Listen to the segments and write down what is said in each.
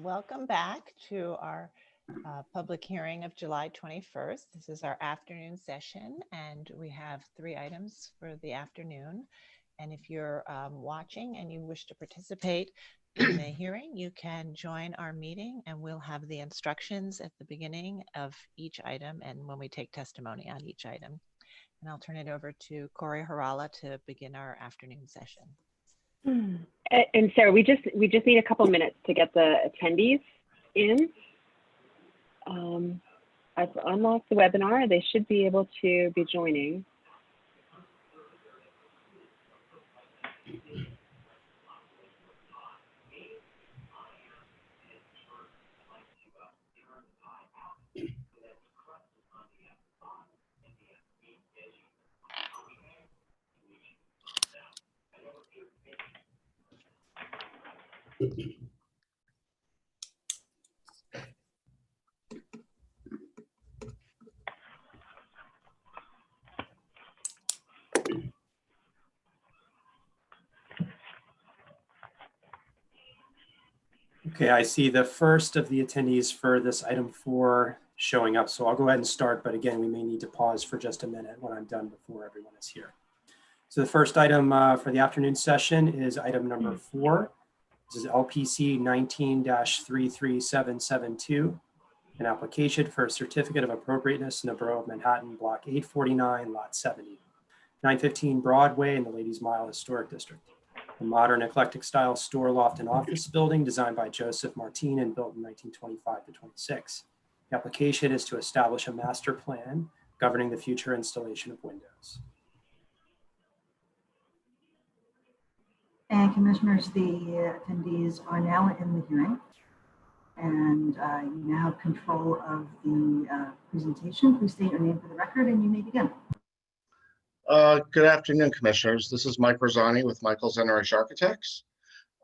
Welcome back to our public hearing of July 21st. This is our afternoon session, and we have 3 items for the afternoon. And if you're watching and you wish to participate in the hearing, you can join our meeting, and we'll have the instructions at the beginning of each item and when we take testimony on each item. And I'll turn it over to Corey Harala to begin our afternoon session. And Sarah, we just need a couple minutes to get the attendees in. I've unlocked the webinar. They should be able to be joining. Okay, I see the first of the attendees for this item 4 showing up. So I'll go ahead and start, but again, we may need to pause for just a minute when I'm done before everyone is here. So the first item for the afternoon session is item number 4. This is LPC 19-33772, an application for a certificate of appropriateness in the Borough of Manhattan, Block 849, Lot 70, 915 Broadway in the Ladies Mile Historic District. A modern eclectic style store, loft, and office building designed by Joseph Martin and built in 1925 to 26. The application is to establish a master plan governing the future installation of windows. And Commissioners, the attendees are now in the hearing, and you now have control of the presentation. Please state your name for the record and you may begin. Good afternoon, Commissioners. This is Mike Rosani with Michael's NRH Architects.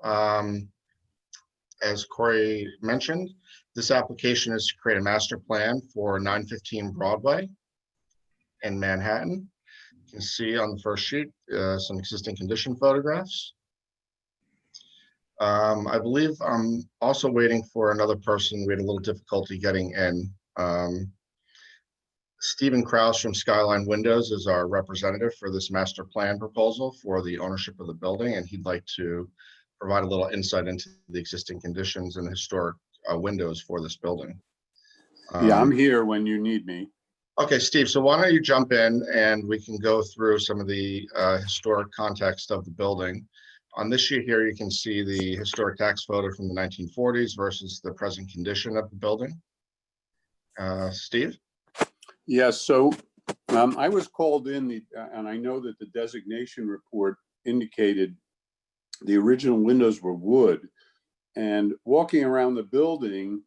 As Corey mentioned, this application is to create a master plan for 915 Broadway in Manhattan. You can see on the first sheet some existing condition photographs. I believe I'm also waiting for another person. We had a little difficulty getting in. Stephen Krause from Skyline Windows is our representative for this master plan proposal for the ownership of the building, and he'd like to provide a little insight into the existing conditions and historic windows for this building. Yeah, I'm here when you need me. Okay, Steve, so why don't you jump in and we can go through some of the historic context of the building. On this sheet here, you can see the historic tax photo from the 1940s versus the present condition of the building. Steve? Yes, so I was called in, and I know that the designation report indicated the original windows were wood. And walking around the building,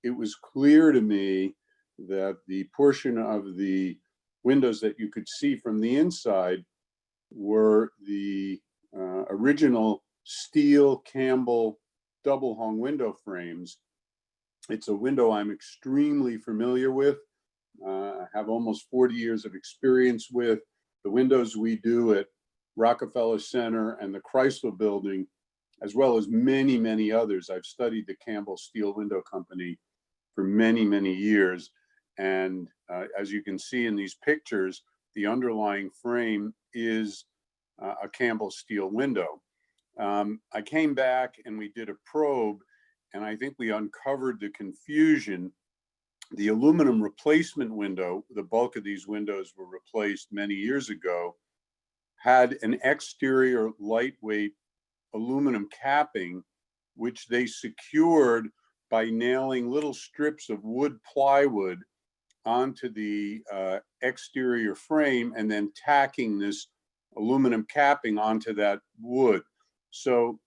it was clear to me that the portion of the windows that you could see from the inside were the original steel Campbell double hung window frames. It's a window I'm extremely familiar with. I have almost 40 years of experience with. The windows we do at Rockefeller Center and the Chrysler Building, as well as many, many others. I've studied the Campbell Steel Window Company for many, many years. And as you can see in these pictures, the underlying frame is a Campbell steel window. I came back and we did a probe, and I think we uncovered the confusion. The aluminum replacement window, the bulk of these windows were replaced many years ago, had an exterior lightweight aluminum capping, which they secured by nailing little strips of wood plywood onto the exterior frame and then tacking this aluminum capping onto that wood. So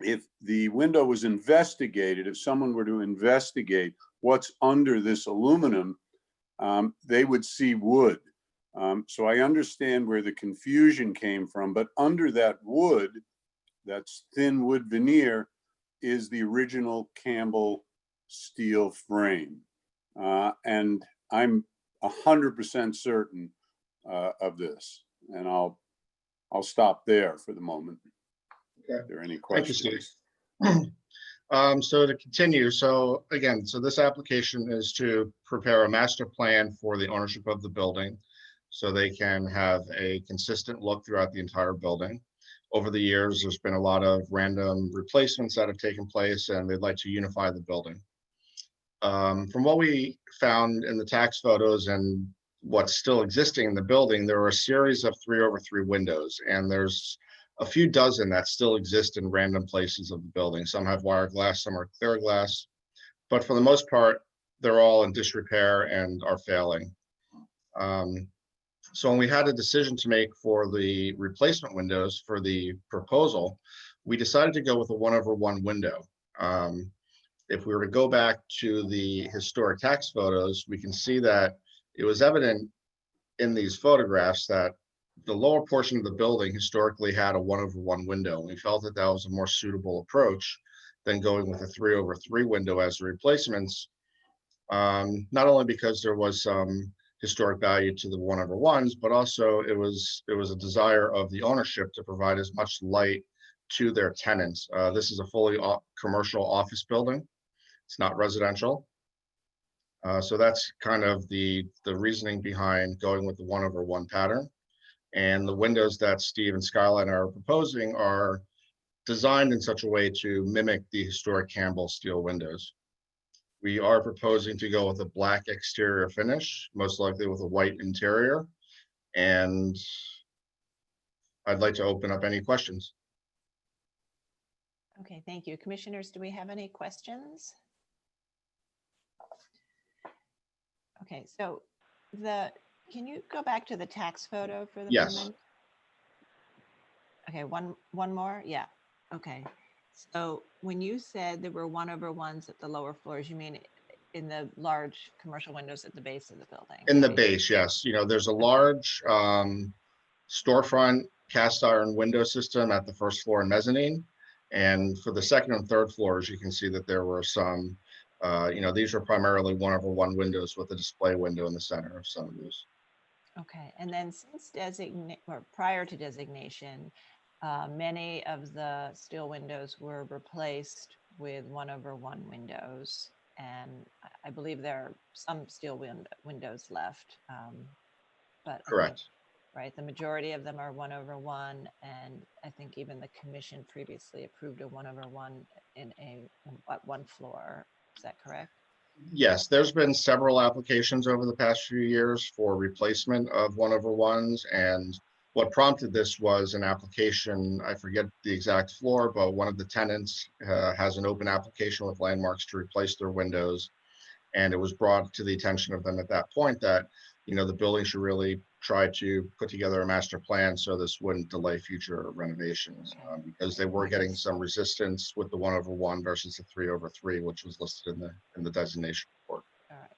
if the window was investigated, if someone were to investigate what's under this aluminum, they would see wood. So I understand where the confusion came from, but under that wood, that's thin wood veneer, is the original Campbell steel frame. And I'm 100% certain of this. And I'll stop there for the moment. Okay. Are there any questions? Thank you, Steve. So to continue, so again, so this application is to prepare a master plan for the ownership of the building so they can have a consistent look throughout the entire building. Over the years, there's been a lot of random replacements that have taken place, and they'd like to unify the building. From what we found in the tax photos and what's still existing in the building, there are a series of 3/3 windows, and there's a few dozen that still exist in random places of the building. Some have wire glass, some are clear glass, but for the most part, they're all in disrepair and are failing. So when we had a decision to make for the replacement windows for the proposal, we decided to go with a 1/1 window. If we were to go back to the historic tax photos, we can see that it was evident in these photographs that the lower portion of the building historically had a 1/1 window. We felt that that was a more suitable approach than going with a 3/3 window as the replacements. Not only because there was some historic value to the 1/1s, but also it was a desire of the ownership to provide as much light to their tenants. This is a fully commercial office building. It's not residential. So that's kind of the reasoning behind going with the 1/1 pattern. And the windows that Steve and Skyline are proposing are designed in such a way to mimic the historic Campbell steel windows. We are proposing to go with a black exterior finish, most likely with a white interior. And I'd like to open up any questions. Okay, thank you. Commissioners, do we have any questions? Okay, so can you go back to the tax photo for the Yes. moment? Okay, one more? Yeah, okay. So when you said there were 1/1s at the lower floors, you mean in the large commercial windows at the base of the building? In the right? base, yes. You know, there's a large storefront cast iron window system at the first floor and mezzanine. And for the second and third floors, you can see that there were some, these are primarily 1/1 windows with a display window in the center of some of these. Okay, and then since prior to designation, many of the steel windows were replaced with 1/1 windows, and I believe there are some steel windows left, but Correct. right, the majority of them are 1/1, and I think even the commission previously approved a 1/1 at one floor. Is that correct? Yes, there's been several applications over the past few years for replacement of 1/1s, and what prompted this was an application, I forget the exact floor, but one of the tenants has an open application with Landmarks to replace their windows. And it was brought to the attention of them at that point that, the building should really try to put together a master plan so this wouldn't delay future renovations, because they were getting some resistance with the 1/1 versus the 3/3, which was listed in the designation report. All right.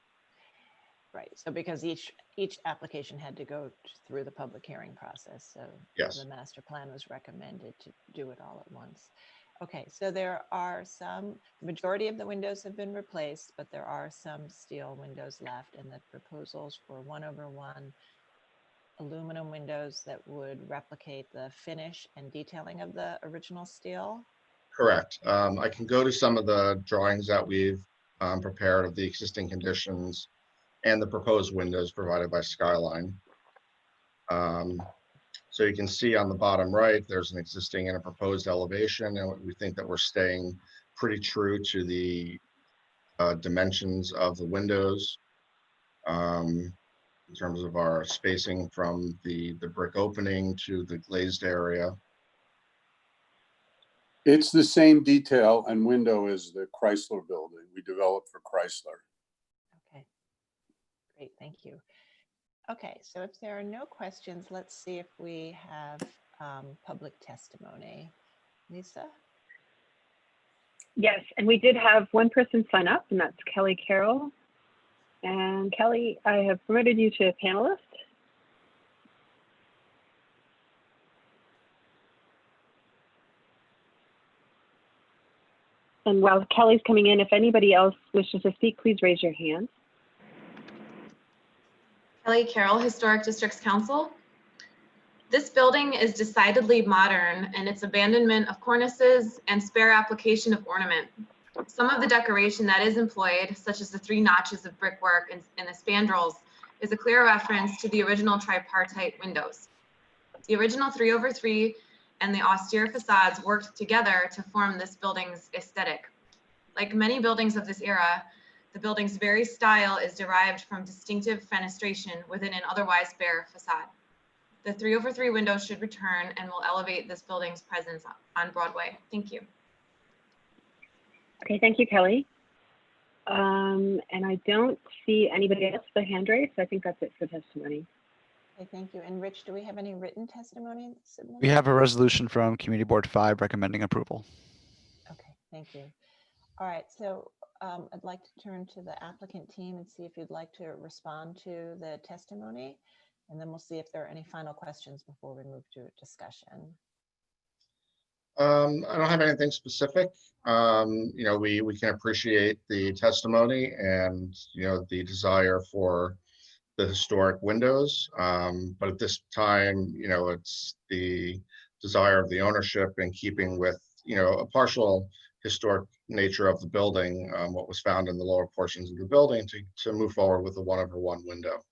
Right. So because each application had to go through the public hearing process, so Yes. the master plan was recommended to do it all at once. Okay, so there are the majority of the windows have been replaced, but there are some steel windows left, and the proposals for 1/1 aluminum windows that would replicate the finish and detailing of the original steel. Correct. I can go to some of the drawings that we've prepared of the existing conditions and the proposed windows provided by Skyline. So you can see on the bottom right, there's an existing and a proposed elevation, and we think that we're staying pretty true to the dimensions of the windows in terms of our spacing from the brick opening to the glazed area. It's the same detail and window as the Chrysler building we developed for Chrysler. Okay, great, thank you. Okay, so if there are no questions, let's see if we have public testimony. Lisa? Yes, and we did have one person sign up, and that's Kelly Carroll. And Kelly, I have promoted you to a panelist. And while Kelly's coming in, if anybody else wishes to speak, please raise your hand. Kelly Carroll, Historic Districts Council. This building is decidedly modern in its abandonment of cornices and spare application of ornament. Some of the decoration that is employed, such as the 3 notches of brickwork and the spandrels, is a clear reference to the original tripartite windows. The original 3/3 and the austere facades worked together to form this building's aesthetic. Like many buildings of this era, the building's very style is derived from distinctive fenestration within an otherwise bare facade. The 3/3 windows should return and will elevate this building's presence on Broadway. Thank you. Okay, thank you, Kelly. And I don't see anybody else with a hand raised, so I think that's it for testimony. Okay, thank you. And Rich, do we have any written testimony submitted? We have a resolution from Community Board 5 recommending approval. Okay, thank you. All right, so I'd like to turn to the applicant team and see if you'd like to respond to the testimony. And then we'll see if there are any final questions before we move to discussion. I don't have anything specific. You know, we can appreciate the testimony and, you know, the desire for the historic windows. But at this time, you know, it's the desire of the ownership in keeping with, you know, a partial historic nature of the building, what was found in the lower portions of the building to move forward with the 1/1 window.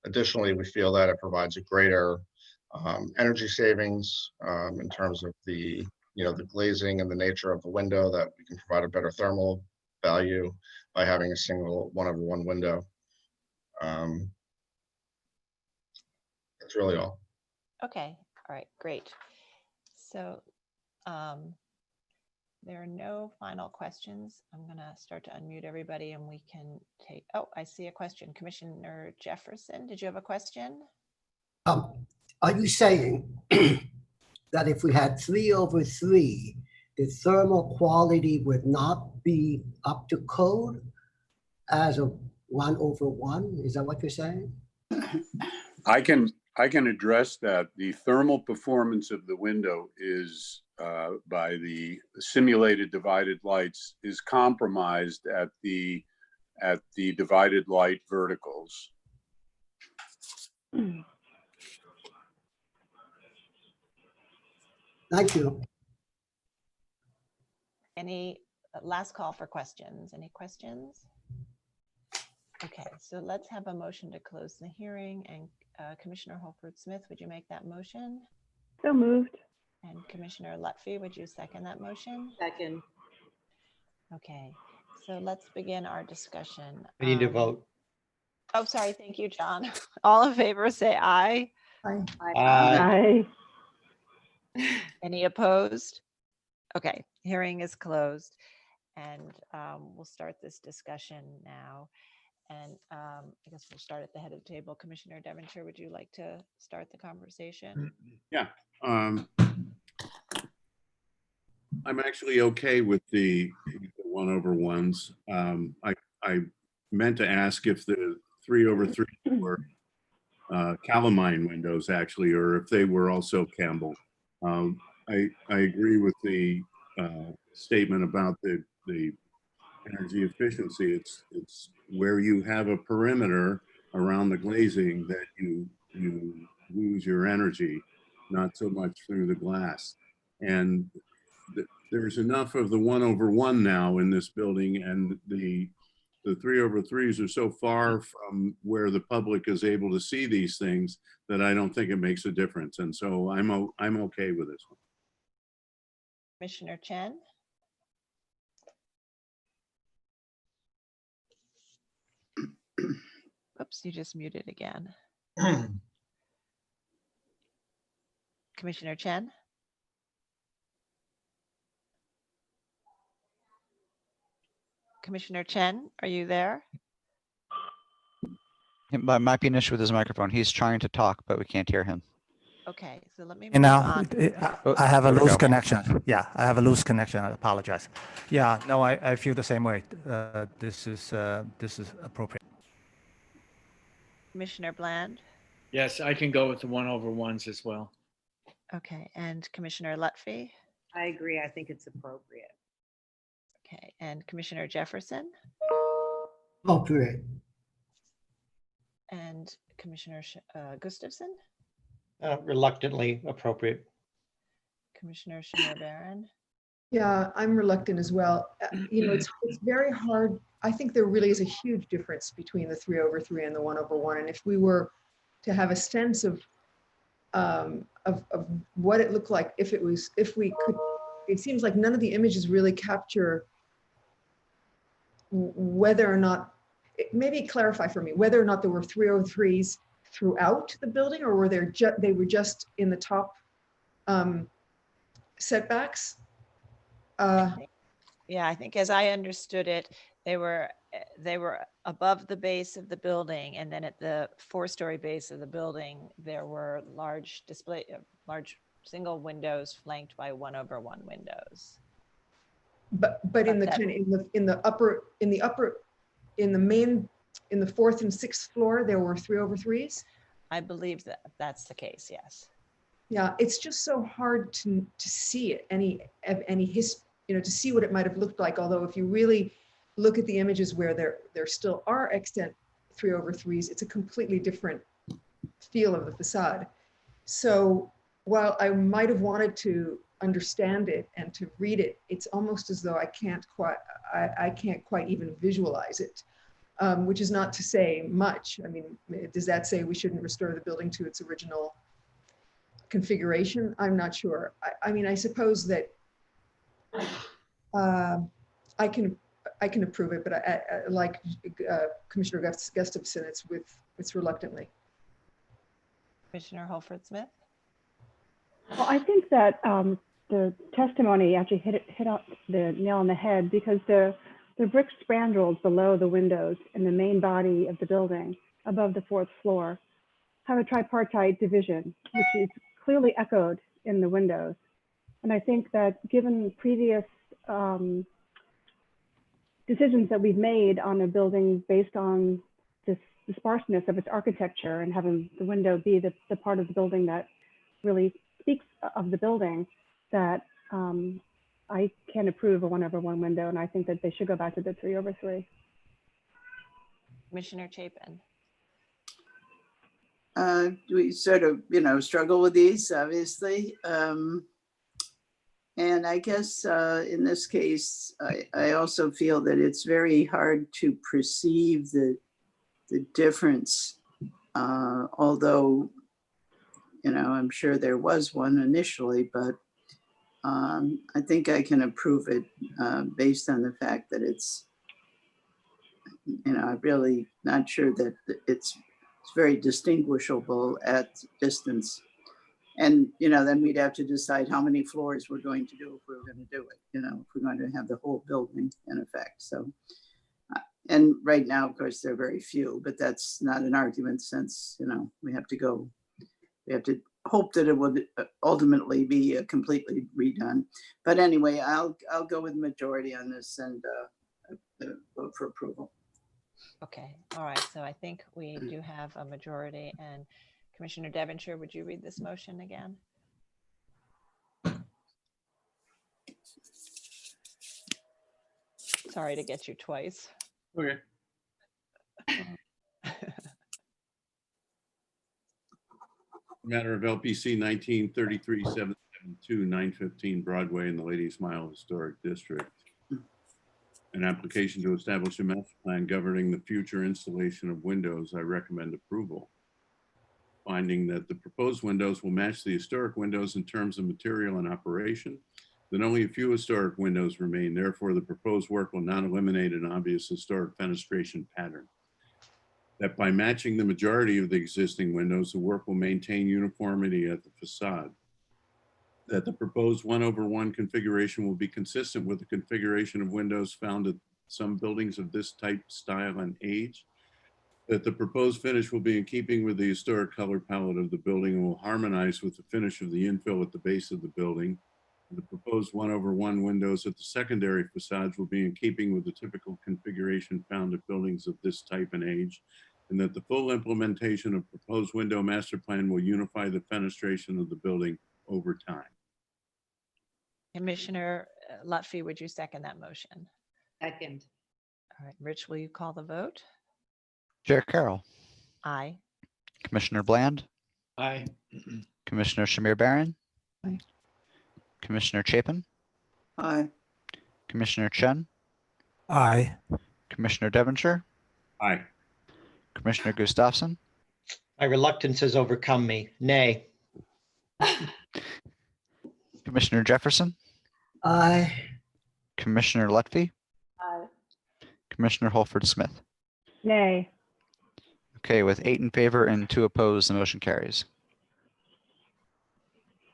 Additionally, we feel that it provides a greater energy savings in terms of the, you know, the glazing and the nature of the window, that we can provide a better thermal value by having a single 1/1 window. That's really all. Okay, all right, great. So there are no final questions. I'm gonna start to unmute everybody and we can take, oh, I see a question. Commissioner Jefferson, did you have a question? Are you saying that if we had 3/3, the thermal quality would not be up to code as a 1/1? Is that what you're saying? I can address that. The thermal performance of the window is by the simulated divided lights is compromised at the divided light verticals. Thank you. Any last call for questions? Any questions? Okay, so let's have a motion to close the hearing. And Commissioner Holford Smith, would you make that motion? So moved. And Commissioner Lutfi, would you second that motion? Second. Okay, so let's begin our discussion. We need to vote. Oh, sorry. Thank you, John. All in favor, say aye. Aye. Aye. Any opposed? Okay, hearing is closed. And we'll start this discussion now. And I guess we'll start at the head of the table. Commissioner Devonshire, would you like to start the conversation? Yeah. I'm actually okay with the 1/1s. I meant to ask if the 3/3 were Calamine windows actually, or if they were also Campbell. I agree with the statement about the energy efficiency. It's where you have a perimeter around the glazing that you lose your energy, not so much through the glass. And there's enough of the 1/1 now in this building, and the 3/3s are so far from where the public is able to see these things that I don't think it makes a difference. And so I'm okay with this one. Commissioner Chen? Oops, you just muted again. Commissioner Chen? Commissioner Chen, are you there? It might be an issue with his microphone. He's trying to talk, but we can't hear him. Okay, so let me You move know, on. I have a there we loose go. connection. Yeah, I have a loose connection. I apologize. Yeah, no, I feel the same way. This is appropriate. Commissioner Bland? Yes, I can go with the 1/1s as well. Okay, and Commissioner Lutfi? I agree. I think it's appropriate. Okay, and Commissioner Jefferson? Appropriate. And Commissioner Gustafson? Reluctantly appropriate. Commissioner Shamir Barron? Yeah, I'm reluctant as well. You know, it's very hard. I think there really is a huge difference between the 3/3 and the 1/1. And if we were to have a sense of what it looked like, if we could, it seems like none of the images really capture whether or not, maybe clarify for me, whether or not there were 3/3s throughout the building, or were they were just in the top setbacks. Yeah, I think as I understood it, they were above the base of the building, and then at the 4-story base of the building, there were large single windows flanked by 1/1 windows. But in the the 4th and 6th floor, there were 3/3s. I believe that that's the case. Yes. Yeah, it's just so hard to see it, to see what it might have looked like. Although if you really look at the images where there still are extant 3/3s, it's a completely different feel of the facade. So while I might have wanted to understand it and to read it, it's almost as though I can't quite even visualize it, which is not to say much. I mean, does that say we shouldn't restore the building to its original configuration? I'm not sure. I mean, I suppose that I can approve it, but I like Commissioner Gustafson, it's reluctantly. Commissioner Holford Smith. Well, I think that the testimony actually hit the nail on the head, because the brick spandrels below the windows in the main body of the building above the 4th floor have a tripartite division, which is clearly echoed in the windows. And I think that given previous decisions that we've made on a building based on the sparseness of its architecture and having the window be the part of the building that really speaks of the building, that I can approve a 1/1 window, and I think that they should go back to the 3/3. Commissioner Chapin. We sort of, struggle with these, obviously. And I guess in this case, I also feel that it's very hard to perceive the difference, although, I'm sure there was one initially, but I think I can approve it based on the fact that it's, I'm really not sure that it's very distinguishable at distance. And, then we'd have to decide how many floors we're going to do if we were going to do it, if we're going to have the whole building in effect. So, and right now, of course, there are very few, but that's not an argument, since, we have to hope that it would ultimately be completely redone. But anyway, I'll go with majority on this and vote for approval. Okay. All right. So I think we do have a majority. And Commissioner Devonshire, would you read this motion again? Sorry to get you twice. Okay. Matter of LPC 1933-772, 915 Broadway in the Ladies Mile Historic District. An application to establish a master plan governing the future installation of windows. I recommend approval. Finding that the proposed windows will match the historic windows in terms of material and operation, that only a few historic windows remain. Therefore, the proposed work will not eliminate an obvious historic fenestration pattern. That by matching the majority of the existing windows, the work will maintain uniformity at the facade. That the proposed 1/1 configuration will be consistent with the configuration of windows found at some buildings of this type, style, and age. That the proposed finish will be in keeping with the historic color palette of the building and will harmonize with the finish of the infill at the base of the building. And the proposed 1/1 windows at the secondary facades will be in keeping with the typical configuration found at buildings of this type and age. And that the full implementation of proposed window master plan will unify the fenestration of the building over time. Commissioner Lutfi, would you second that motion? Second. All right. Rich, will you call the vote? Chair Carroll. Aye. Commissioner Bland. Aye. Commissioner Shamir Barron. Aye. Commissioner Chapin. Aye. Commissioner Chen, Aye. Commissioner Devonshire, Aye. Commissioner Gustafsson, My reluctance has overcome me. Nay. Commissioner Jefferson, Aye. Commissioner Lutfi, Aye. Commissioner Holford Smith. Nay. Okay, with 8 in favor and 2 opposed, the motion carries.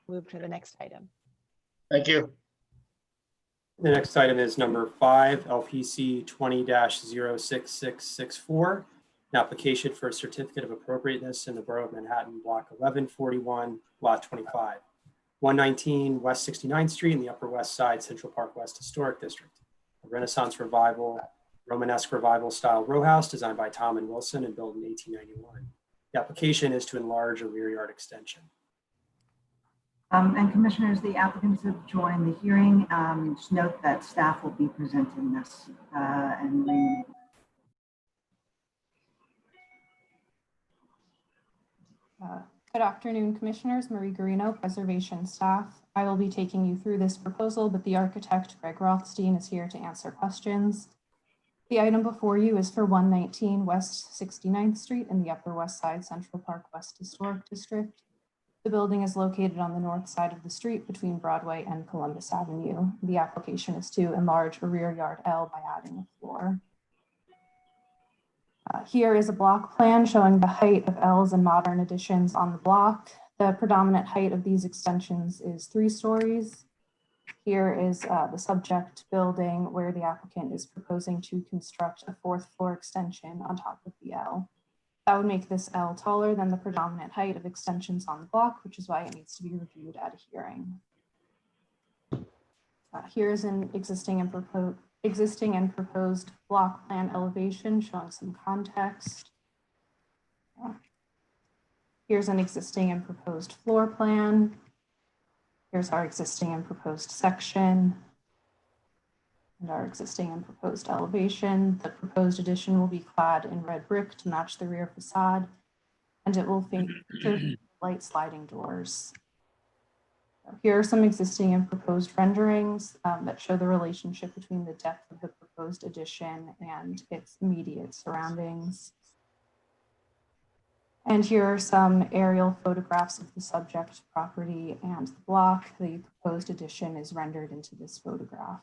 Move to the next item. Thank you. The next item is number 5, LPC 20-06664, an application for a certificate of appropriateness in the Borough of Manhattan, Block 1141, Lot 25, 119 West 69th Street in the Upper West Side, Central Park West Historic District. A Renaissance Revival, Romanesque Revival style row house designed by Tom and Wilson and built in 1891. The application is to enlarge a rear yard extension. And commissioners, the applicants have joined the hearing. Just note that staff will be presenting this and reading. Good afternoon, Commissioners. Marie Garino, Preservation Staff. I will be taking you through this proposal, but the architect, Greg Rothstein, is here to answer questions. The item before you is for 119 West 69th Street in the Upper West Side, Central Park West Historic District. The building is located on the north side of the street between Broadway and Columbus Avenue. The application is to enlarge a rear yard L by adding a floor. Here is a block plan showing the height of L's and modern additions on the block. The predominant height of these extensions is 3 stories. Here is the subject building where the applicant is proposing to construct a 4th floor extension on top of the L. That would make this L taller than the predominant height of extensions on the block, which is why it needs to be reviewed at a hearing. Here is an existing and proposed block plan elevation showing some context. Here's an existing and proposed floor plan. Here's our existing and proposed section and our existing and proposed elevation. The proposed addition will be clad in red brick to match the rear facade, and it will feature light sliding doors. Here are some existing and proposed renderings that show the relationship between the depth of the proposed addition and its immediate surroundings. And here are some aerial photographs of the subject property and the block. The proposed addition is rendered into this photograph.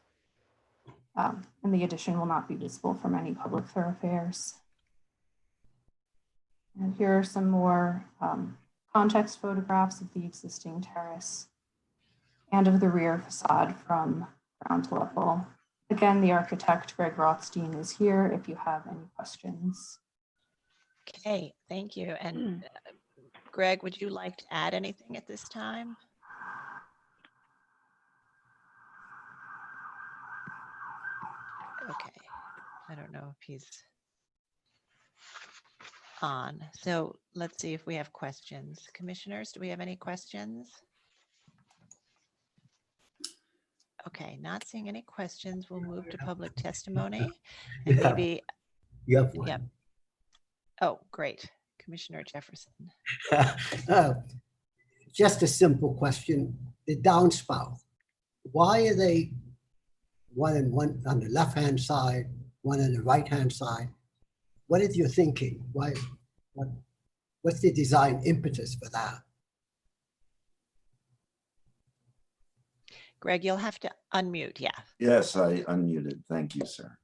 And the addition will not be visible from any public thoroughfares. And here are some more context photographs of the existing terrace and of the rear facade from ground level. Again, the architect, Greg Rothstein, is here if you have any questions. Okay, thank you. And Greg, would you like to add anything at this time? Okay, I don't know if he's on. So let's see if we have questions. Commissioners, do we have any questions? Okay, not seeing any questions. We'll move to public testimony. And maybe, You have one. yep. Oh, great. Commissioner Jefferson. Just a simple question. The downspout, why are they one on the left-hand side, one on the right-hand side? What is your thinking? What's the design impetus for that? Greg, you'll have to unmute. Yeah. Yes, I unmuted. Thank you, sir.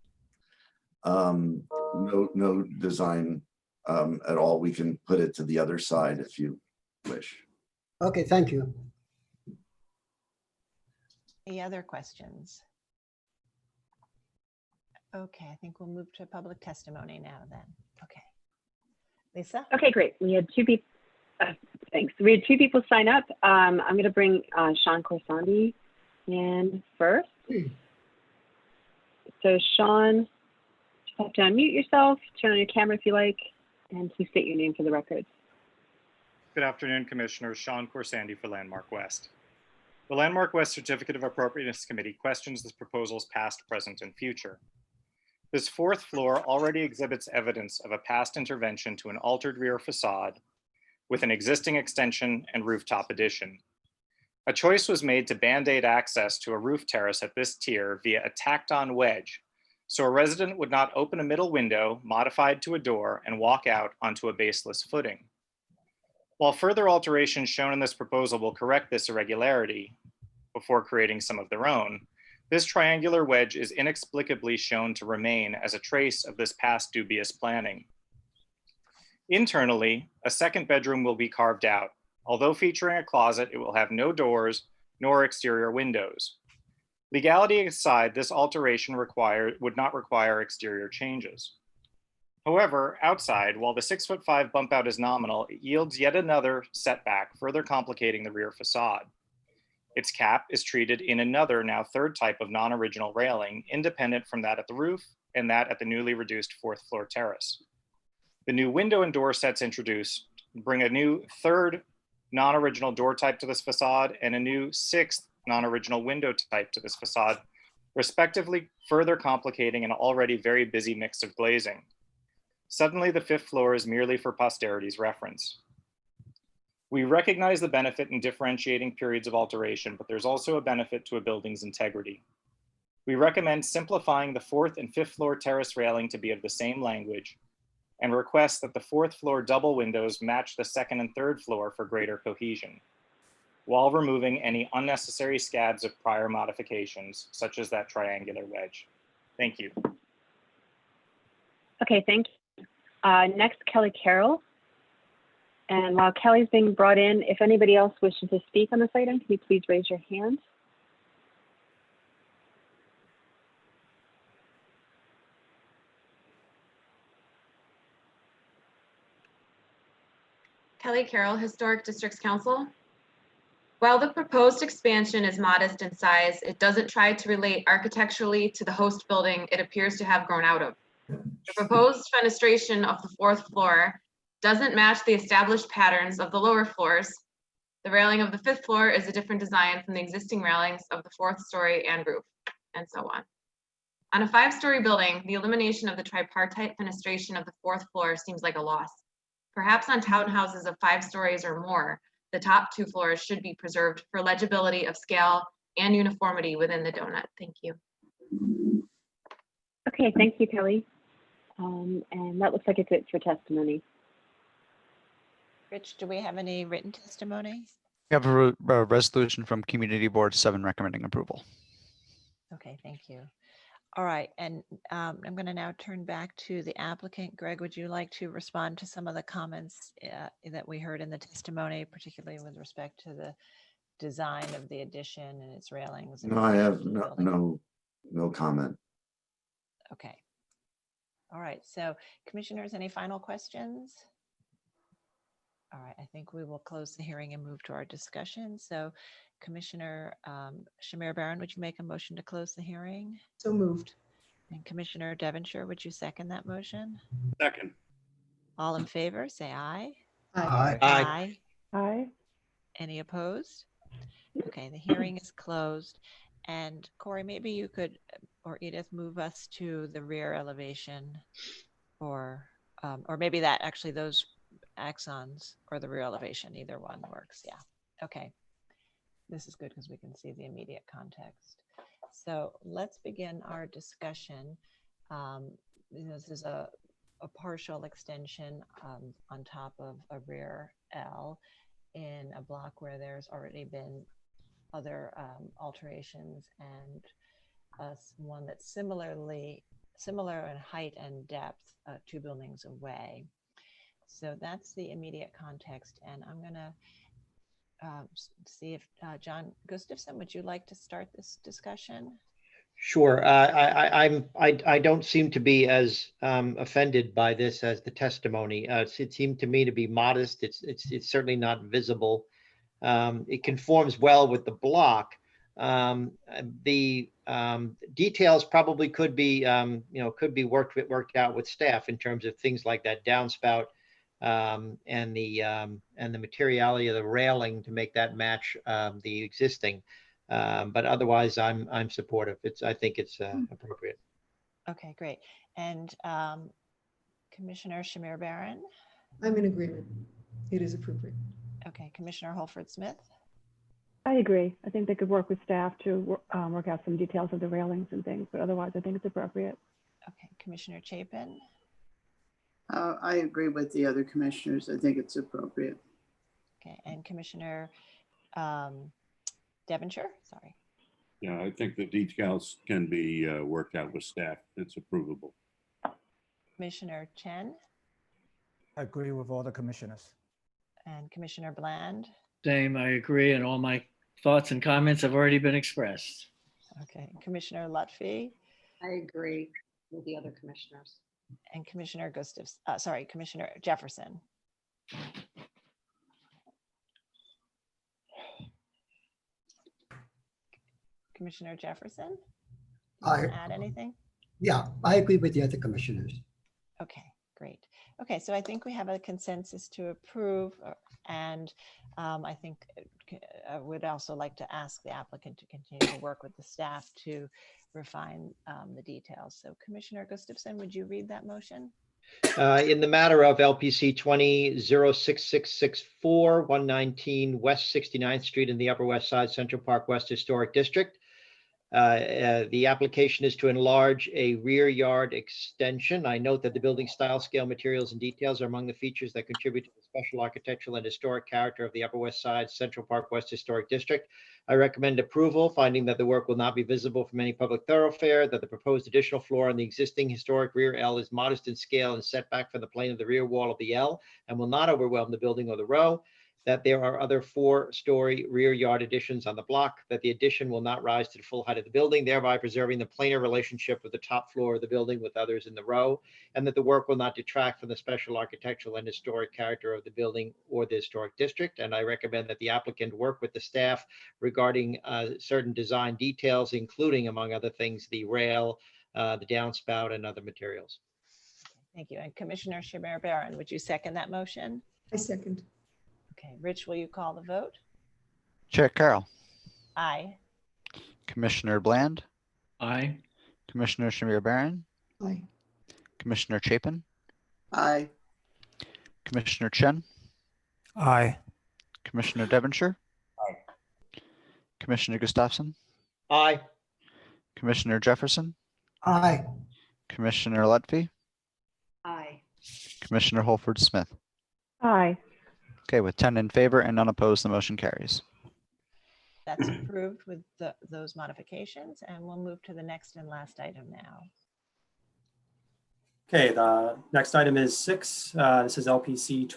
No design at all. We can put it to the other side if you wish. Okay, thank you. Any other questions? Okay, I think we'll move to public testimony now then. Okay. Lisa? Okay, great. We had 2 people, thanks. We had 2 people sign up. I'm going to bring Sean Corsandi in first. So Sean, you have to unmute yourself, turn on your camera if you like, and please state your name for the record. Good afternoon, Commissioners. Sean Corsandi for Landmark West. The Landmark West Certificate of Appropriateness Committee questions this proposal's past, present, and future. This 4th floor already exhibits evidence of a past intervention to an altered rear facade with an existing extension and rooftop addition. A choice was made to band-aid access to a roof terrace at this tier via a tacked-on wedge, so a resident would not open a middle window modified to a door and walk out onto a baseless footing. While further alterations shown in this proposal will correct this irregularity before creating some of their own, this triangular wedge is inexplicably shown to remain as a trace of this past dubious planning. Internally, a second bedroom will be carved out. Although featuring a closet, it will have no doors nor exterior windows. Legality aside, this alteration would not require exterior changes. However, outside, while the 6'5" bump out is nominal, it yields yet another setback, further complicating the rear facade. Its cap is treated in another, now third type of non-original railing, independent from that at the roof and that at the newly reduced 4th floor terrace. The new window and door sets introduced bring a new third non-original door type to this facade and a new 6th non-original window type to this facade, respectively further complicating an already very busy mix of glazing. Suddenly, the 5th floor is merely for posterity's reference. We recognize the benefit in differentiating periods of alteration, but there's also a benefit to a building's integrity. We recommend simplifying the 4th and 5th floor terrace railing to be of the same language, and request that the 4th floor double windows match the 2nd and 3rd floor for greater cohesion, while removing any unnecessary scabs of prior modifications, such as that triangular wedge. Thank you. Okay, thank you. Next, Kelly Carroll. And while Kelly's being brought in, if anybody else wishes to speak on this item, can you please raise your hand? Kelly Carroll, Historic Districts Council. While the proposed expansion is modest in size, it doesn't try to relate architecturally to the host building it appears to have grown out of. The proposed fenestration of the 4th floor doesn't match the established patterns of the lower floors. The railing of the 5th floor is a different design from the existing railings of the 4th story and roof, and so on. On a 5-story building, the elimination of the tripartite fenestration of the 4th floor seems like a loss. Perhaps on townhouses of 5 stories or more, the top 2 floors should be preserved for legibility of scale and uniformity within the donut. Thank you. Okay, thank you, Kelly. And that looks like it's it for testimony. Rich, do we have any written testimony? We have a resolution from Community Board 7 recommending approval. Okay, thank you. All right, and I'm going to now turn back to the applicant. Greg, would you like to respond to some of the comments that we heard in the testimony, particularly with respect to the design of the addition and its railings? No, I have no comment. Okay. All right, so commissioners, any final questions? All right, I think we will close the hearing and move to our discussion. So Commissioner Shamir Barron, would you make a motion to close the hearing? So moved. And Commissioner Devonshire, would you second that motion? Second. All in favor, say aye. Aye. Aye. Aye. Any opposed? Okay, the hearing is closed. And Corey, maybe you could, or Edith, move us to the rear elevation, or maybe that actually those axons or the rear elevation, either one works. Yeah. Okay. This is good because we can see the immediate context. So let's begin our discussion. This is a partial extension on top of a rear L in a block where there's already been other alterations, and one that's similar in height and depth 2 buildings away. So that's the immediate context, and I'm going to see if John Gustafson, would you like to start this discussion? Sure. I don't seem to be as offended by this as the testimony. It seemed to me to be modest. It's certainly not visible. It conforms well with the block. The details probably could be worked out with staff in terms of things like that downspout and the materiality of the railing to make that match the existing. But otherwise, I'm supportive. I think it's appropriate. Okay, great. And Commissioner Shamir Barron? I'm in agreement. It is appropriate. Okay, Commissioner Holford Smith? I agree. I think they could work with staff to work out some details of the railings and things, but otherwise I think it's appropriate. Okay, Commissioner Chapin? I agree with the other commissioners. I think it's appropriate. Okay, and Commissioner Devonshire, sorry. Yeah, I think the details can be worked out with staff. It's approvable. Commissioner Chen I agree with all the commissioners. and Commissioner Bland. Same, I agree, and all my thoughts and comments have already been expressed. Okay, Commissioner Lutfi I agree with the other commissioners. and Commissioner Commissioner Jefferson. Commissioner Jefferson, add anything? Yeah, I agree with the other commissioners. Okay, great. Okay, so I think we have a consensus to approve, and I think I would also like to ask the applicant to continue to work with the staff to refine the details. So Commissioner Gustafson, would you read that motion? In the matter of LPC 20-06664, 119 West 69th Street in the Upper West Side, Central Park West Historic District. The application is to enlarge a rear yard extension. I note that the building style, scale, materials, and details are among the features that contribute to the special architectural and historic character of the Upper West Side Central Park West Historic District. I recommend approval, finding that the work will not be visible from any public thoroughfare, that the proposed additional floor on the existing historic rear L is modest in scale and set back from the plane of the rear wall of the L and will not overwhelm the building or the row, that there are other 4-story rear yard additions on the block, that the addition will not rise to the full height of the building, thereby preserving the planar relationship with the top floor of the building with others in the row, and that the work will not detract from the special architectural and historic character of the building or the historic district. And I recommend that the applicant work with the staff regarding certain design details, including, among other things, the rail, the downspout, and other materials. Thank you. And Commissioner Shamir Barron, would you second that motion? I second. Okay, Rich, will you call the vote? Chair Carroll, Aye. Commissioner Bland, Aye. Commissioner Shamir Barron, Aye. Commissioner Chapin, Aye. Commissioner Chen, Aye. Commissioner Devonshire, Commissioner Gustafson, Aye. Commissioner Jefferson, Aye. Commissioner Lutfi, Aye. Commissioner Holford Smith. Aye. Okay, with 10 in favor and none opposed, the motion carries. That's approved with those modifications, and we'll move to the next and last item now. Okay, the next item is 6. This is LPC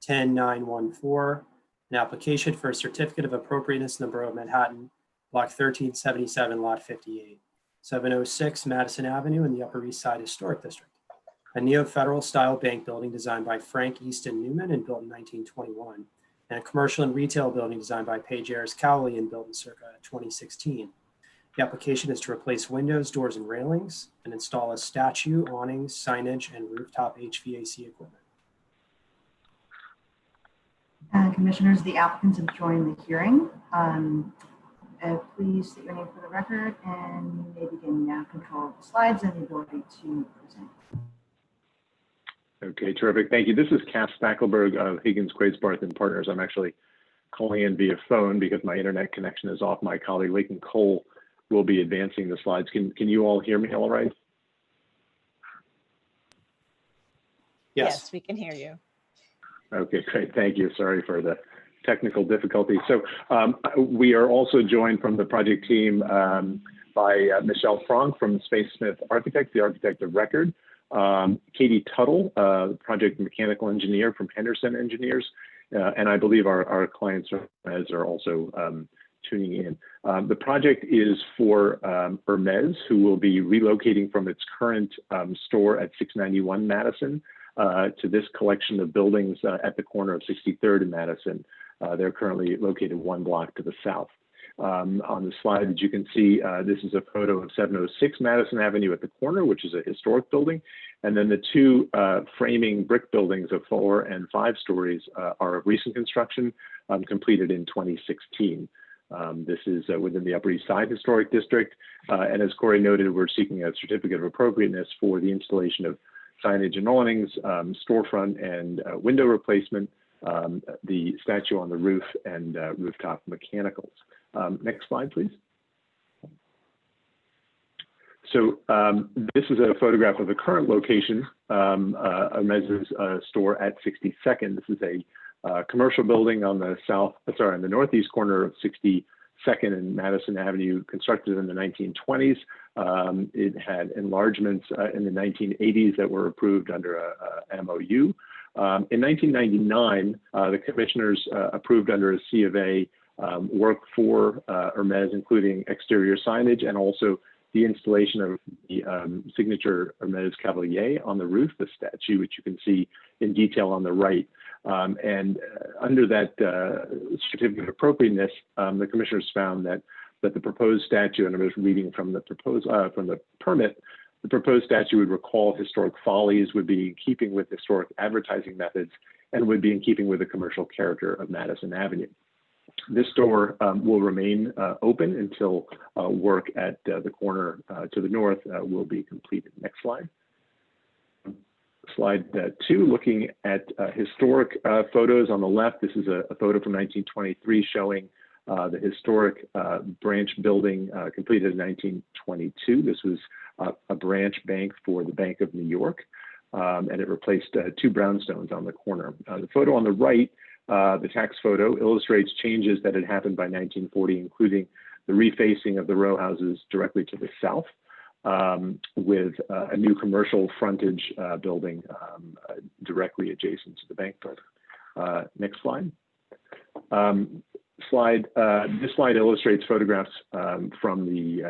20-10914, an application for a certificate of appropriateness in the Borough of Manhattan, Block 1377, Lot 58, 706 Madison Avenue in the Upper East Side Historic District. A neo-federal style bank building designed by Frank Easton Newman and built in 1921, and a commercial and retail building designed by Page Ayers Cowley and built in circa 2016. The application is to replace windows, doors, and railings and install a statue, awnings, signage, and rooftop HVAC equipment. Commissioners, the applicants have joined the hearing. Please state your name for the record, and you may begin now. Control of the slides and the ability to present. Okay, terrific. Thank you. This is Cass Stackelberg of Higgins, Quaid, and Partners. I'm actually calling in via phone because my internet connection is off. My colleague Lakin Cole will be advancing the slides. Can you all hear me all right? Yes, we can hear you. Okay, great. Thank you. Sorry for the technical difficulty. So we are also joined from the project team by Michelle Franck from Space Smith Architects, the architect of record. Katie Tuttle, project mechanical engineer from Henderson Engineers, and I believe our clients are also tuning in. The project is for Hermes, who will be relocating from its current store at 691 Madison to this collection of buildings at the corner of 63rd and Madison. They're currently located one block to the south. On the slide, as you can see, this is a photo of 706 Madison Avenue at the corner, which is a historic building. And then the two framing brick buildings of 4 and 5 stories are of recent construction, completed in 2016. This is within the Upper East Side Historic District. And as Corey noted, we're seeking a certificate of appropriateness for the installation of signage and awnings, storefront and window replacement, the statue on the roof and rooftop mechanicals. Next slide, please. So this is a photograph of the current location, Hermes's store at 62nd. This is a commercial building on the on the northeast corner of 62nd and Madison Avenue, constructed in the 1920s. It had enlargements in the 1980s that were approved under a MOU. In 1999, the commissioners approved under a C of A work for Hermes, including exterior signage and also the installation of the signature Hermes Cavalier on the roof, the statue, which you can see in detail on the right. And under that certificate of appropriateness, the commissioners found that the proposed statue, and I was reading from the permit, the proposed statue would recall historic follies, would be in keeping with historic advertising methods, and would be in keeping with the commercial character of Madison Avenue. This store will remain open until work at the corner to the north will be completed. Next slide. Slide 2, looking at historic photos on the left. This is a photo from 1923 showing the historic branch building completed in 1922. This was a branch bank for the Bank of New York, and it replaced 2 brownstones on the corner. The photo on the right, the tax photo, illustrates changes that had happened by 1940, including the refacing of the row houses directly to the south, with a new commercial frontage building directly adjacent to the bank building. Next slide. This slide illustrates photographs from the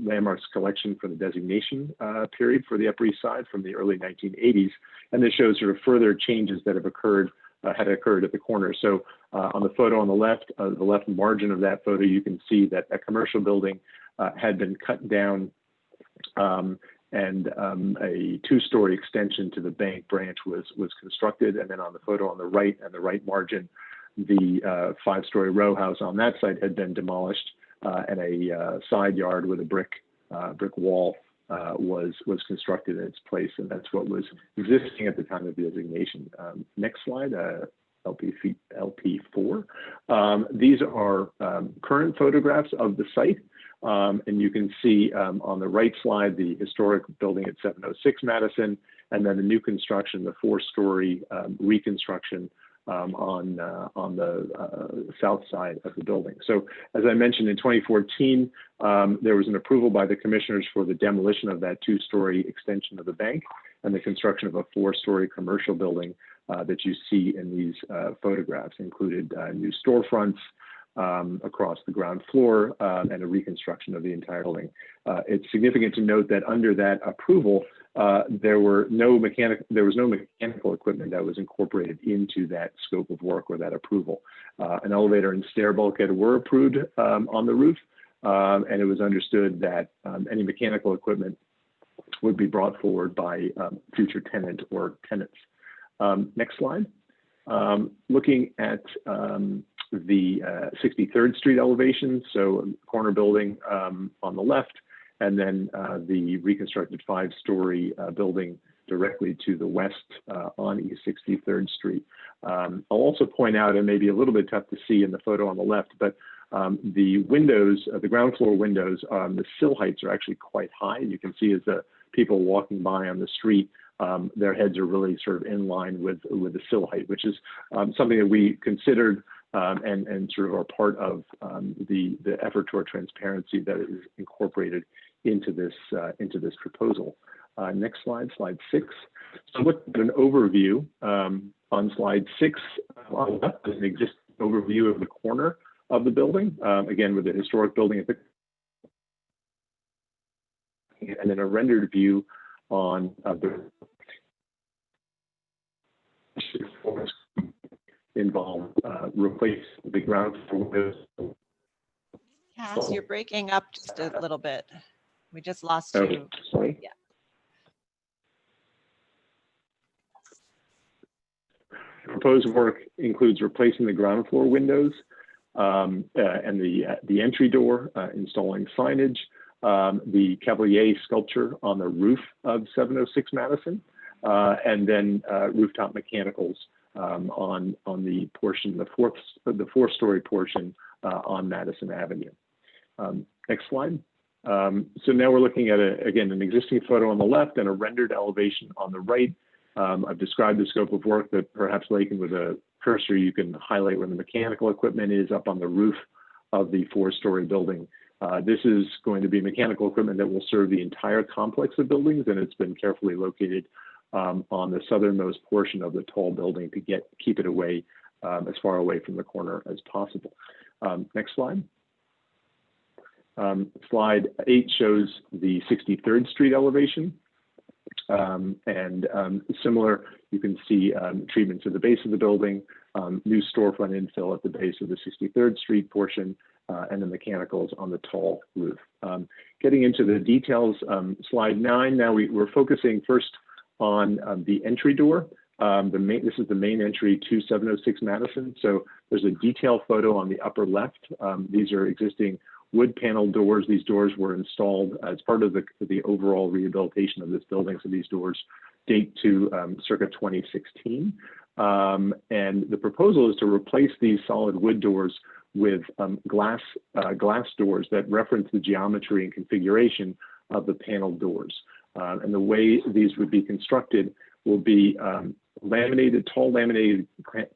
landmarks collection for the designation period for the Upper East Side from the early 1980s, and this shows sort of further changes that have occurred had occurred at the corner. So on the photo on the left margin of that photo, you can see that a commercial building had been cut down, and a 2-story extension to the bank branch was constructed. And then on the photo on the right and the right margin, the 5-story row house on that site had been demolished, and a side yard with a brick wall was constructed in its place, and that's what was existing at the time of the designation. Next slide, LP4. These are current photographs of the site, and you can see on the right slide the historic building at 706 Madison, and then the new construction, the 4-story reconstruction on the south side of the building. So as I mentioned, in 2014, there was an approval by the commissioners for the demolition of that 2-story extension of the bank and the construction of a 4-story commercial building that you see in these photographs. Included new storefronts across the ground floor and a reconstruction of the entire building. It's significant to note that under that approval, there was no mechanical equipment that was incorporated into that scope of work or that approval. An elevator and stair bulkhead were approved on the roof, and it was understood that any mechanical equipment would be brought forward by future tenant or tenants. Next slide. Looking at the 63rd Street elevation, so corner building on the left, and then the reconstructed 5-story building directly to the west on East 63rd Street. I'll also point out, and maybe a little bit tough to see in the photo on the left, but the windows, the ground floor windows, the sill heights are actually quite high. You can see as the people walking by on the street, their heads are really sort of in line with the sill height, which is something that we considered and sort of are part of the effort toward transparency that is incorporated into this proposal. Next slide, slide 6. So look at an overview on slide 6. On the left is an existing overview of the corner of the building, again with the historic building at the, and then a rendered view on the involved replace the ground floor windows. Cass, you're breaking up just a little bit. We just lost Oh, you. sorry. Yeah. Proposed work includes replacing the ground floor windows and the entry door, installing signage, the Cavalier sculpture on the roof of 706 Madison, and then rooftop mechanicals on the portion, the four-story portion on Madison Avenue. Next slide. So now we're looking at, again, an existing photo on the left and a rendered elevation on the right. I've described the scope of work, but perhaps Lakin, with a cursor, you can highlight where the mechanical equipment is up on the roof of the four-story building. This is going to be mechanical equipment that will serve the entire complex of buildings, and it's been carefully located on the southernmost portion of the tall building to keep it away, as far away from the corner as possible. Next slide. Slide 8 shows the 63rd Street elevation. Similar, you can see treatments at the base of the building, new storefront infill at the base of the 63rd Street portion, and the mechanicals on the tall roof. Getting into the details, slide 9, now we're focusing first on the entry door. This is the main entry to 706 Madison. So there's a detail photo on the upper left. These are existing wood panel doors. These doors were installed as part of the overall rehabilitation of this building. So these doors date to circa 2016. And the proposal is to replace these solid wood doors with glass doors that reference the geometry and configuration of the panel doors. And the way these would be constructed will be tall laminated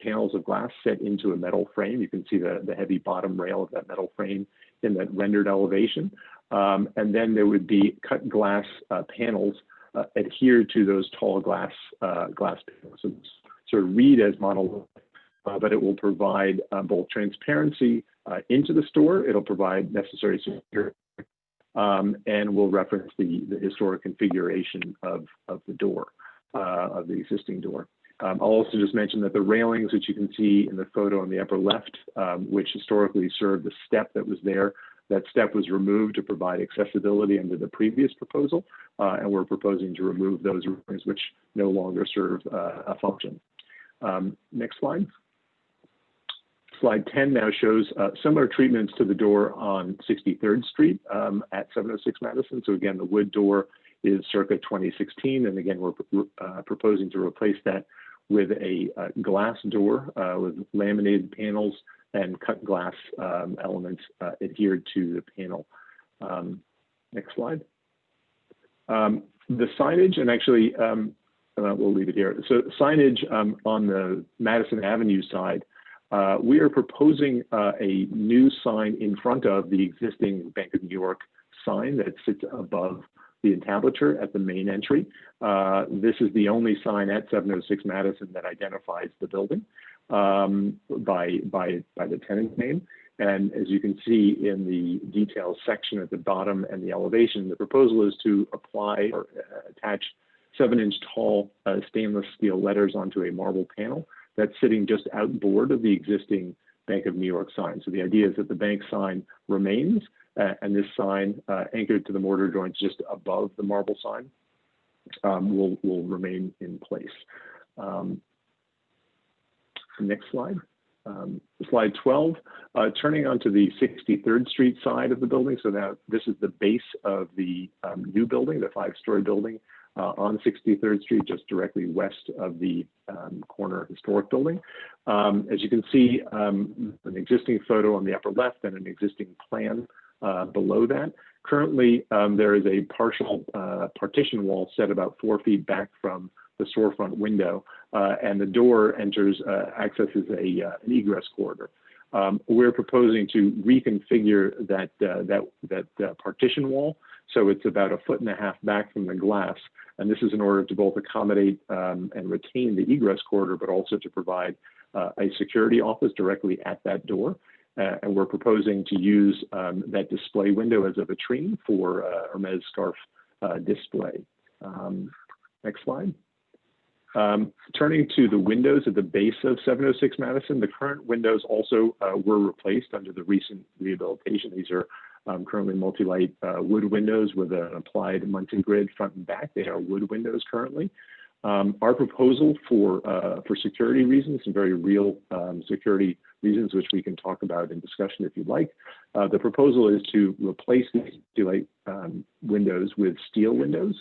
panels of glass set into a metal frame. You can see the heavy bottom rail of that metal frame in that rendered elevation. And then there would be cut glass panels adhered to those tall glass panels. So sort of read as monolithic, but it will provide both transparency into the store. It'll provide necessary security, and will reference the historic configuration of the door, of the existing door. I'll also just mention that the railings, which you can see in the photo on the upper left, which historically served the step that was there, that step was removed to provide accessibility under the previous proposal, and we're proposing to remove those railings which no longer serve a function. Next slide. Slide 10 now shows similar treatments to the door on 63rd Street at 706 Madison. So again, the wood door is circa 2016, and again, we're proposing to replace that with a glass door with laminated panels and cut glass elements adhered to the panel. Next slide. The signage, and actually, we'll leave it here. So signage on the Madison Avenue side, we are proposing a new sign in front of the existing Bank of New York sign that sits above the entablature at the main entry. This is the only sign at 706 Madison that identifies the building by the tenant name. And as you can see in the details section at the bottom and the elevation, the proposal is to apply or attach 7-inch tall stainless steel letters onto a marble panel that's sitting just outboard of the existing Bank of New York sign. So the idea is that the bank sign remains, and this sign anchored to the mortar joints just above the marble sign will remain in place. Next slide. Slide 12, turning onto the 63rd Street side of the building. So now this is the base of the new building, the 5-story building on 63rd Street, just directly west of the corner historic building. As you can see, an existing photo on the upper left and an existing plan below that. Currently, there is a partial partition wall set about 4 feet back from the storefront window, and the door accesses an egress corridor. We're proposing to reconfigure that partition wall, so it's about 1.5 feet back from the glass, and this is in order to both accommodate and retain the egress corridor, but also to provide a security office directly at that door. And we're proposing to use that display window as a vitrine for Hermes scarf display. Next slide. Turning to the windows at the base of 706 Madison, the current windows also were replaced under the recent rehabilitation. These are currently multi-light wood windows with an applied Munson grid front and back. They are wood windows currently. Our proposal for security reasons, some very real security reasons, which we can talk about in discussion if you'd like. The proposal is to replace these multi-light windows with steel windows.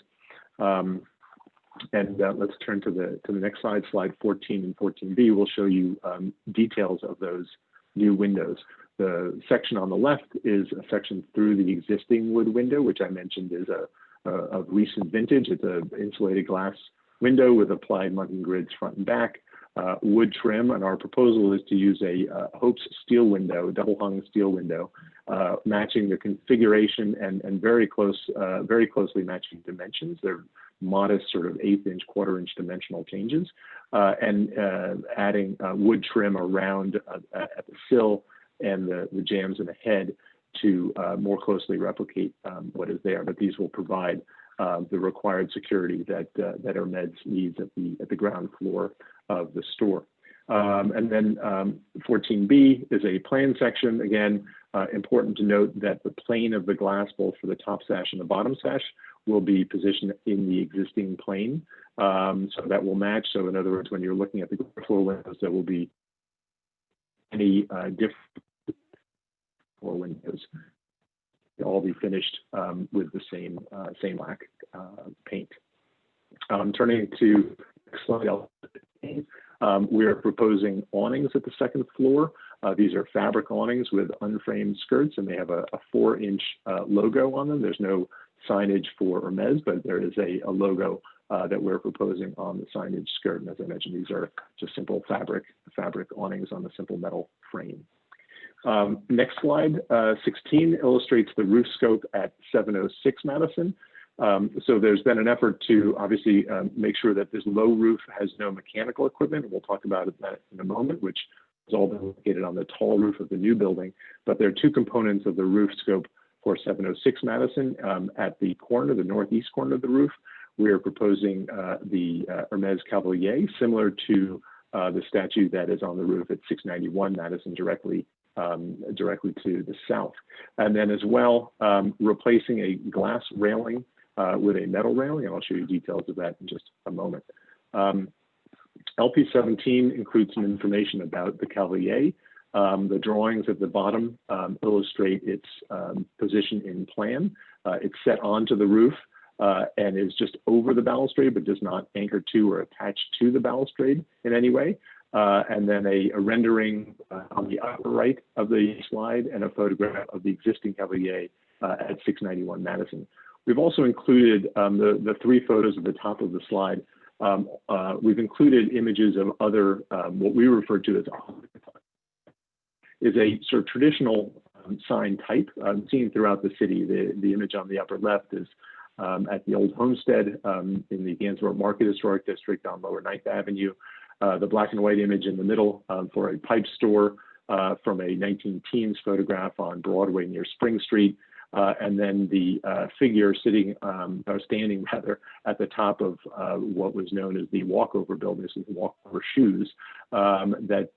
let's turn to the next slide, slide 14 and 14B. Will show you details of those new windows. The section on the left is a section through the existing wood window, which I mentioned is of recent vintage. It's an insulated glass window with applied muntin grids front and back, wood trim, and our proposal is to use a Hope's steel window, double hung steel window, matching the configuration and very closely matching dimensions. They're modest sort of 1/8 inch, 1/4 inch dimensional changes, and adding wood trim around at the sill and the jambs in the head to more closely replicate what is there. But these will provide the required security that Hermes needs at the ground floor of the store. And then 14B is a plan section. Again, important to note that the plane of the glass, both for the top sash and the bottom sash, will be positioned in the existing plane. So that will match. So in other words, when you're looking at the ground floor windows, there will be any different floor windows. They'll all be finished with the same lac paint. Turning to next slide, we are proposing awnings at the second floor. These are fabric awnings with unframed skirts, and they have a 4-inch logo on them. There's no signage for Hermes, but there is a logo that we're proposing on the signage skirt. And as I mentioned, these are just simple fabric awnings on the simple metal frame. Next slide, 16, illustrates the roof scope at 706 Madison. So there's been an effort to obviously make sure that this low roof has no mechanical equipment. We'll talk about that in a moment, which is all been located on the tall roof of the new building. But there are two components of the roof scope for 706 Madison. At the corner, the northeast corner of the roof, we are proposing the Hermes Cavalier, similar to the statue that is on the roof at 691 Madison, directly to the south. And then as well, replacing a glass railing with a metal railing, and I'll show you details of that in just a moment. LP17 includes some information about the Cavalier. The drawings at the bottom illustrate its position in plan. It's set onto the roof and is just over the balustrade, but does not anchor to or attach to the balustrade in any way. And then a rendering on the upper right of the slide and a photograph of the existing Cavalier at 691 Madison. We've also included the three photos at the top of the slide. We've included images of other, what we refer to as is a sort of traditional sign type seen throughout the city. The image on the upper left is at the old homestead in the Gansevoort Market Historic District on Lower 9th Avenue. The black and white image in the middle for a pipe store from a 19-teens photograph on Broadway near Spring Street. And then the figure sitting, or standing rather, at the top of what was known as the walkover building. This is walkover shoes that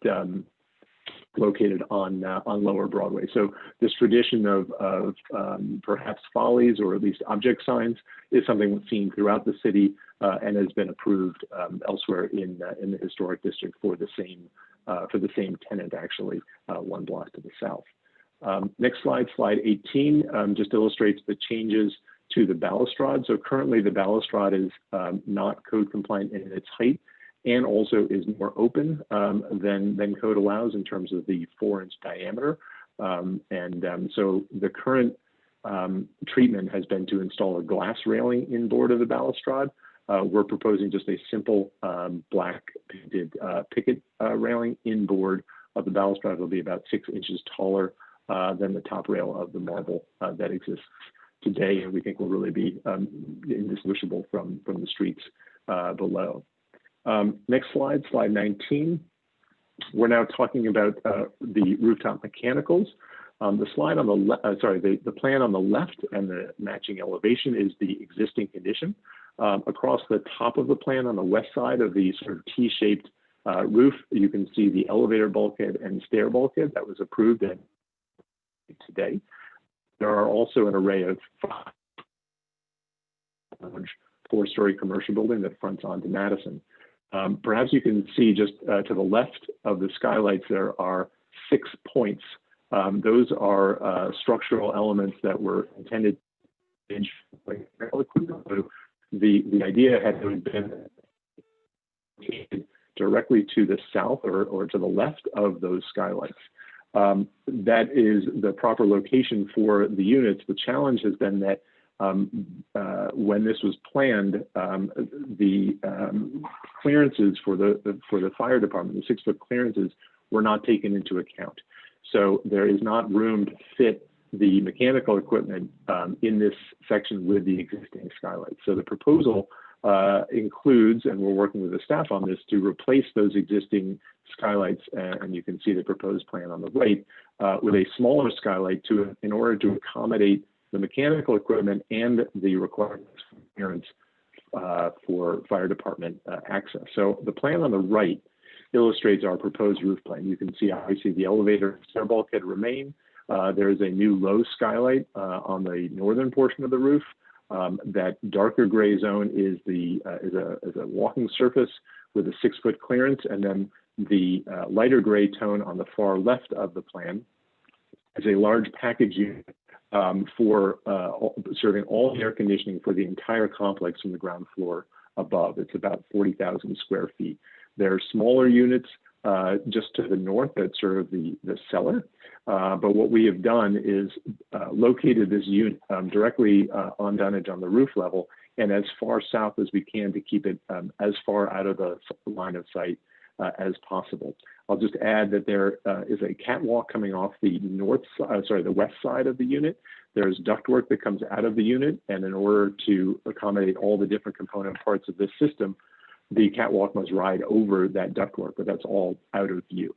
located on Lower Broadway. So this tradition of perhaps follies or at least object signs is something that's seen throughout the city and has been approved elsewhere in the historic district for the same tenant, actually, one block to the south. Next slide, slide 18, just illustrates the changes to the balustrade. So currently the balustrade is not code compliant in its height and also is more open than code allows in terms of the 4-inch diameter. So the current treatment has been to install a glass railing inboard of the balustrade. We're proposing just a simple black painted picket railing inboard of the balustrade. It'll be about 6 inches taller than the top rail of the marble that exists today, and we think will really be indistinguishable from the streets below. Next slide, slide 19. We're now talking about the rooftop mechanicals. The slide on the left, the plan on the left and the matching elevation is the existing condition. Across the top of the plan on the west side of the sort of T-shaped roof, you can see the elevator bulkhead and stair bulkhead that was approved today. There are also an array of 4-story commercial building that fronts onto Madison. Perhaps you can see just to the left of the skylights, there are 6 points. Those are structural elements that were intended to the idea had been directly to the south or to the left of those skylights. That is the proper location for the units. The challenge has been that when this was planned, the clearances for the fire department, the 6-foot clearances, were not taken into account. So there is not room to fit the mechanical equipment in this section with the existing skylights. So the proposal includes, and we're working with the staff on this, to replace those existing skylights, and you can see the proposed plan on the right, with a smaller skylight in order to accommodate the mechanical equipment and the requirements for clearance for fire department access. So the plan on the right illustrates our proposed roof plan. You can see obviously the elevator stair bulkhead remain. There is a new low skylight on the northern portion of the roof. That darker gray zone is a walking surface with a 6-foot clearance, and then the lighter gray tone on the far left of the plan is a large package unit for serving all the air conditioning for the entire complex from the ground floor above. It's about 40,000 square feet. There are smaller units just to the north that serve the cellar. But what we have done is located this unit directly on dunnage on the roof level and as far south as we can to keep it as far out of the line of sight as possible. I'll just add that there is a catwalk coming off the the west side of the unit. There's ductwork that comes out of the unit, and in order to accommodate all the different component parts of this system, the catwalk must ride over that ductwork, but that's all out of view.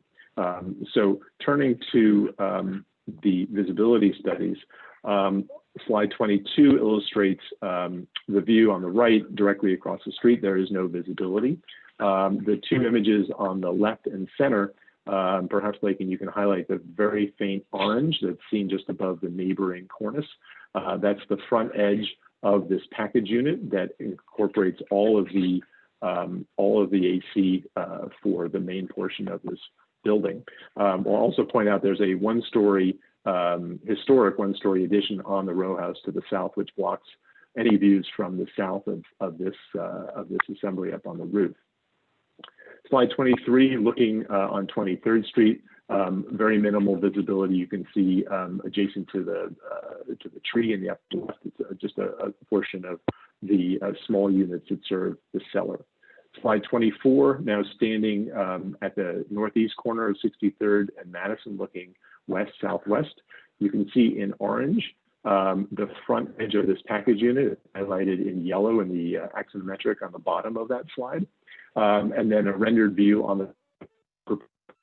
So turning to the visibility studies, slide 22 illustrates the view on the right directly across the street. There is no visibility. The two images on the left and center, perhaps Lakin, you can highlight the very faint orange that's seen just above the neighboring cornice. That's the front edge of this package unit that incorporates all of the AC for the main portion of this building. We'll also point out there's a historic one-story addition on the row house to the south, which blocks any views from the south of this assembly up on the roof. Slide 23, looking on 23rd Street, very minimal visibility. You can see adjacent to the tree in the upper left, it's just a portion of the small units that serve the cellar. Slide 24, now standing at the northeast corner of 63rd and Madison, looking west-southwest. You can see in orange the front edge of this package unit, highlighted in yellow in the axonometric on the bottom of that slide. And then a rendered view on the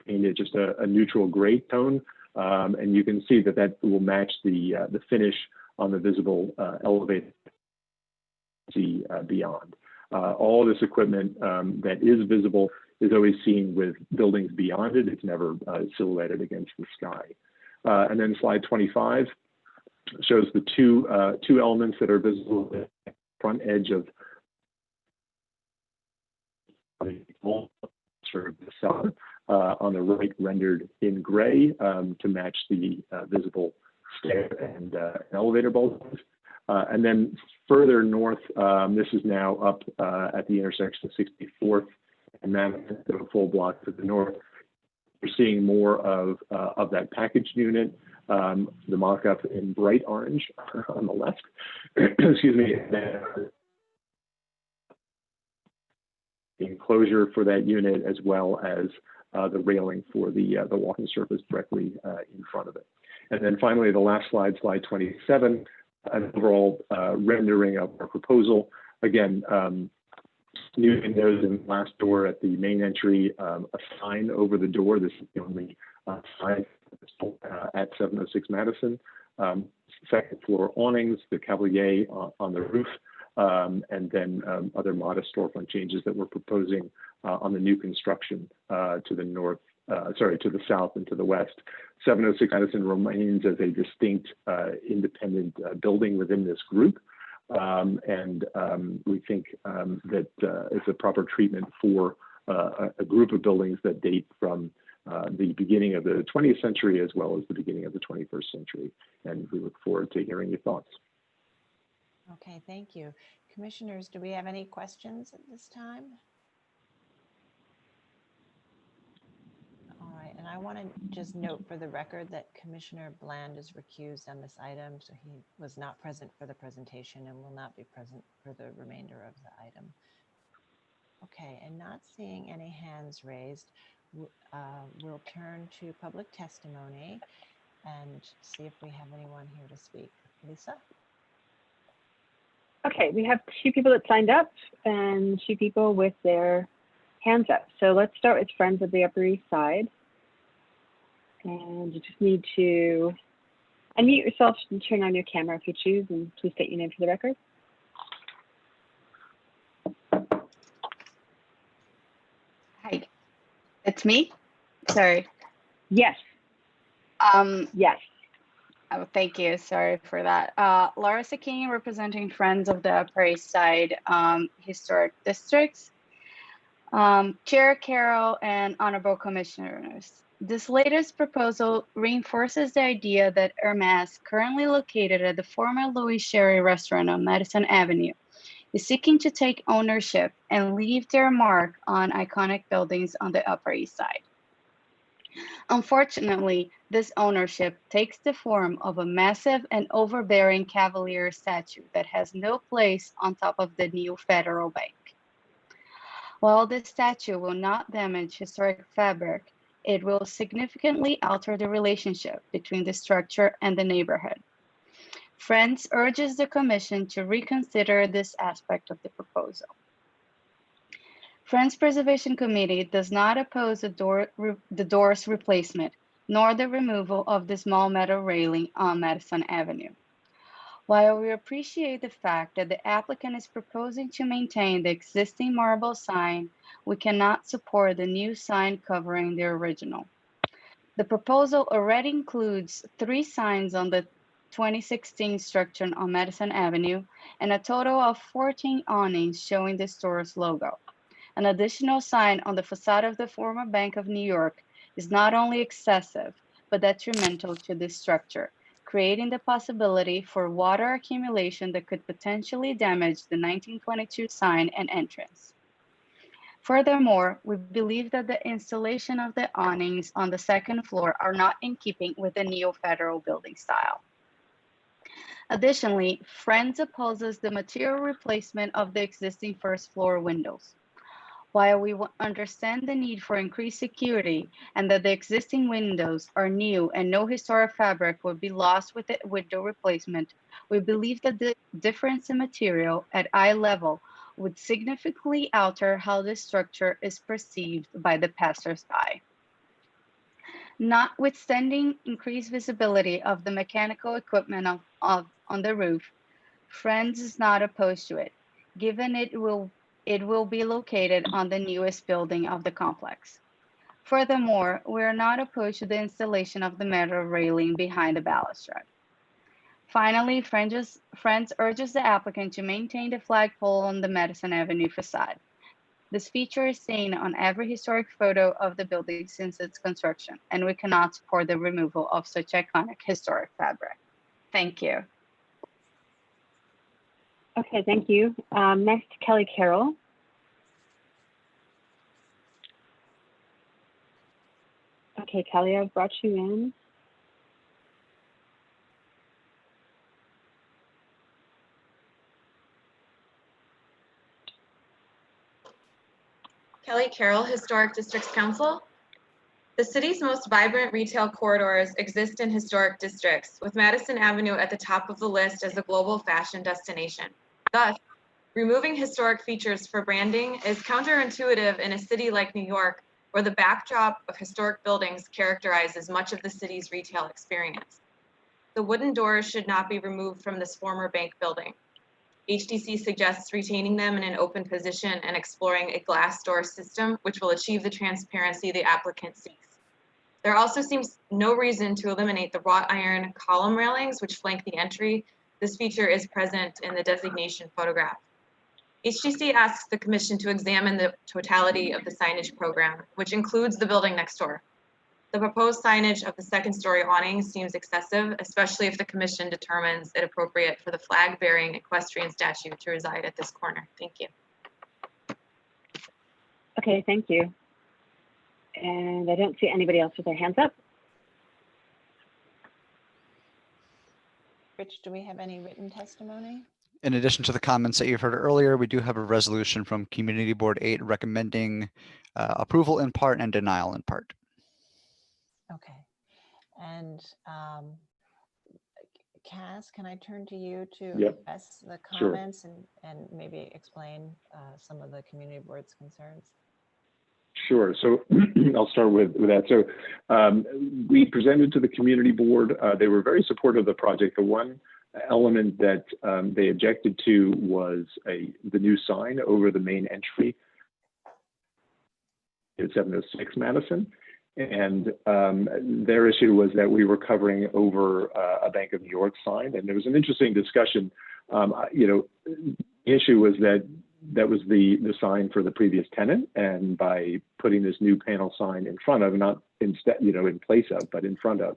painted just a neutral gray tone. And you can see that will match the finish on the visible elevator beyond. All of this equipment that is visible is always seen with buildings beyond it. It's never silhouetted against the sky. And then slide 25 shows the two elements that are visible at the front edge of the cellar, on the right rendered in gray to match the visible stair and elevator bulkheads. And then further north, this is now up at the intersection of 64th and Madison, a full block to the north. We're seeing more of that packaged unit, the mock-up in bright orange on the left. Excuse me. The enclosure for that unit, as well as the railing for the walking surface directly in front of it. And then finally, the last slide, slide 27, an overall rendering of our proposal. Again, new windows and glass door at the main entry, a sign over the door. This is the only sign at 706 Madison. Second floor awnings, the Cavalier on the roof, and then other modest storefront changes that we're proposing on the new construction to the south and to the west. 706 Madison remains as a distinct independent building within this group. And we think that it's a proper treatment for a group of buildings that date from the beginning of the 20th century as well as the beginning of the 21st century. And we look forward to hearing your thoughts. Okay, thank you. Commissioners, do we have any questions at this time? All right, and I want to just note for the record that Commissioner Bland is recused on this item, so he was not present for the presentation and will not be present for the remainder of the item. Okay, and not seeing any hands raised, we'll turn to public testimony and see if we have anyone here to speak. Lisa? Okay, we have 2 people that signed up and 2 people with their hands up. So let's start with Friends of the Upper East Side. And you just need to unmute yourself and turn on your camera if you choose, and please state your name for the record. Hi, it's me. Sorry. Yes. Yes. Oh, thank you. Sorry for that. Laura Sakini, representing Friends of the Upper East Side Historic Districts. Chair Carroll and Honorable Commissioners. This latest proposal reinforces the idea that Hermes, currently located at the former Louis Sherry restaurant on Madison Avenue, is seeking to take ownership and leave their mark on iconic buildings on the Upper East Side. Unfortunately, this ownership takes the form of a massive and overbearing Cavalier statue that has no place on top of the new Federal Bank. While this statue will not damage historic fabric, it will significantly alter the relationship between the structure and the neighborhood. Friends urges the Commission to reconsider this aspect of the proposal. Friends Preservation Committee does not oppose the door's replacement, nor the removal of the small metal railing on Madison Avenue. While we appreciate the fact that the applicant is proposing to maintain the existing marble sign, we cannot support the new sign covering the original. The proposal already includes 3 signs on the 2016 structure on Madison Avenue and a total of 14 awnings showing the store's logo. An additional sign on the facade of the former Bank of New York is not only excessive, but detrimental to this structure, creating the possibility for water accumulation that could potentially damage the 1922 sign and entrance. Furthermore, we believe that the installation of the awnings on the 2nd floor are not in keeping with the neo-federal building style. Additionally, Friends opposes the material replacement of the existing 1st floor windows. While we understand the need for increased security and that the existing windows are new and no historic fabric would be lost with the window replacement, we believe that the difference in material at eye level would significantly alter how this structure is perceived by the passersby. Notwithstanding increased visibility of the mechanical equipment on the roof, Friends is not opposed to it, given it will be located on the newest building of the complex. Furthermore, we are not opposed to the installation of the metal railing behind the balustrade. Finally, Friends urges the applicant to maintain the flagpole on the Madison Avenue facade. This feature is seen on every historic photo of the building since its construction, and we cannot support the removal of such iconic historic fabric. Thank you. Okay, thank you. Next, Kelly Carroll. Okay, Kelly, I've brought you in. Kelly Carroll, Historic Districts Council. The city's most vibrant retail corridors exist in historic districts, with Madison Avenue at the top of the list as a global fashion destination. Thus, removing historic features for branding is counterintuitive in a city like New York, where the backdrop of historic buildings characterizes much of the city's retail experience. The wooden doors should not be removed from this former bank building. HDC suggests retaining them in an open position and exploring a glass door system, which will achieve the transparency the applicant seeks. There also seems no reason to eliminate the wrought iron column railings, which flank the entry. This feature is present in the designation photograph. HDC asks the Commission to examine the totality of the signage program, which includes the building next door. The proposed signage of the second-story awning seems excessive, especially if the commission determines it appropriate for the flag-bearing equestrian statue to reside at this corner. Thank you. Okay, thank you. And I don't see anybody else with their hands up. Rich, do we have any written testimony? In addition to the comments that you've heard earlier, we do have a resolution from Community Board 8 recommending approval in part and denial in part. Okay. And Cass, can I turn to you to address the comments and maybe explain some of the community board's concerns? Sure. So I'll start with that. So we presented to the community board. They were very supportive of the project. The one element that they objected to was the new sign over the main entry at 706 Madison. And their issue was that we were covering over a Bank of New York sign. And there was an interesting discussion. The issue was that was the sign for the previous tenant. And by putting this new panel sign in front of, not instead, in place of, but in front of,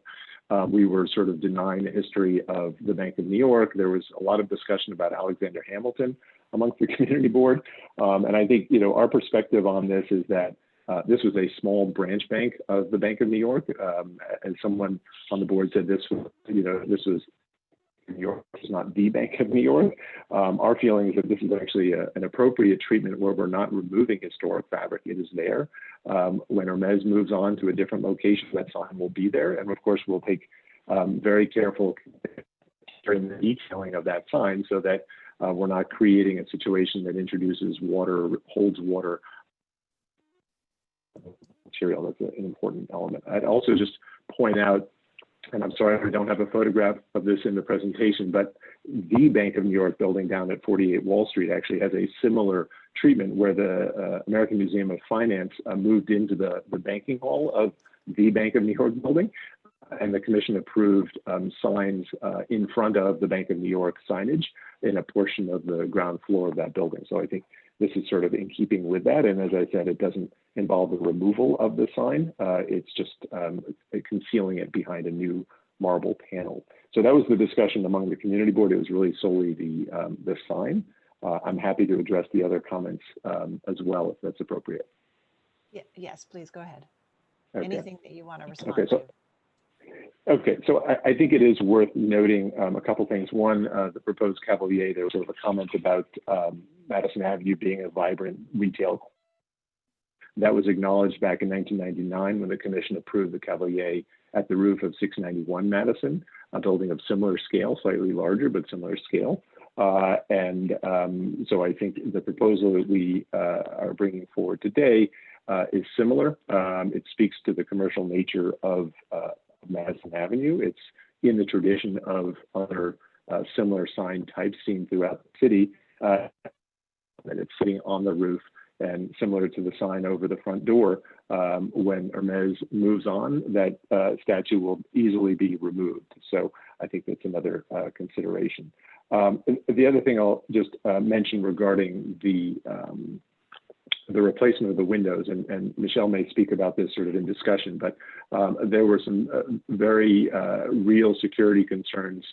we were sort of denying the history of the Bank of New York. There was a lot of discussion about Alexander Hamilton amongst the community board. And I think, our perspective on this is that this was a small branch bank of the Bank of New York. And someone on the board said this was New York, is not the Bank of New York. Our feeling is that this is actually an appropriate treatment where we're not removing historic fabric. It is there. When Hermes moves on to a different location, that sign will be there. And of course, we'll take very careful during the detailing of that sign so that we're not creating a situation that introduces water, holds water material. That's an important element. I'd also just point out, and I'm sorry I don't have a photograph of this in the presentation, but the Bank of New York building down at 48 Wall Street actually has a similar treatment where the American Museum of Finance moved into the banking hall of the Bank of New York building, and the commission approved signs in front of the Bank of New York signage in a portion of the ground floor of that building. So I think this is sort of in keeping with that. And as I said, it doesn't involve the removal of the sign. It's just concealing it behind a new marble panel. So that was the discussion among the community board. It was really solely the sign. I'm happy to address the other comments as well, if that's appropriate. Yes, please go ahead. Okay. Anything that you want to respond to. Okay, so I think it is worth noting a couple things. One, the proposed Cavalier, there was sort of a comment about Madison Avenue being a vibrant retail. That was acknowledged back in 1999 when the commission approved the Cavalier at the roof of 691 Madison, a building of similar scale, slightly larger, but similar scale. So I think the proposal that we are bringing forward today is similar. It speaks to the commercial nature of Madison Avenue. It's in the tradition of other similar sign types seen throughout the city. And it's sitting on the roof and similar to the sign over the front door. When Hermes moves on, that statue will easily be removed. So I think that's another consideration. The other thing I'll just mention regarding the replacement of the windows, and Michelle may speak about this sort of in discussion, but there were some very real security concerns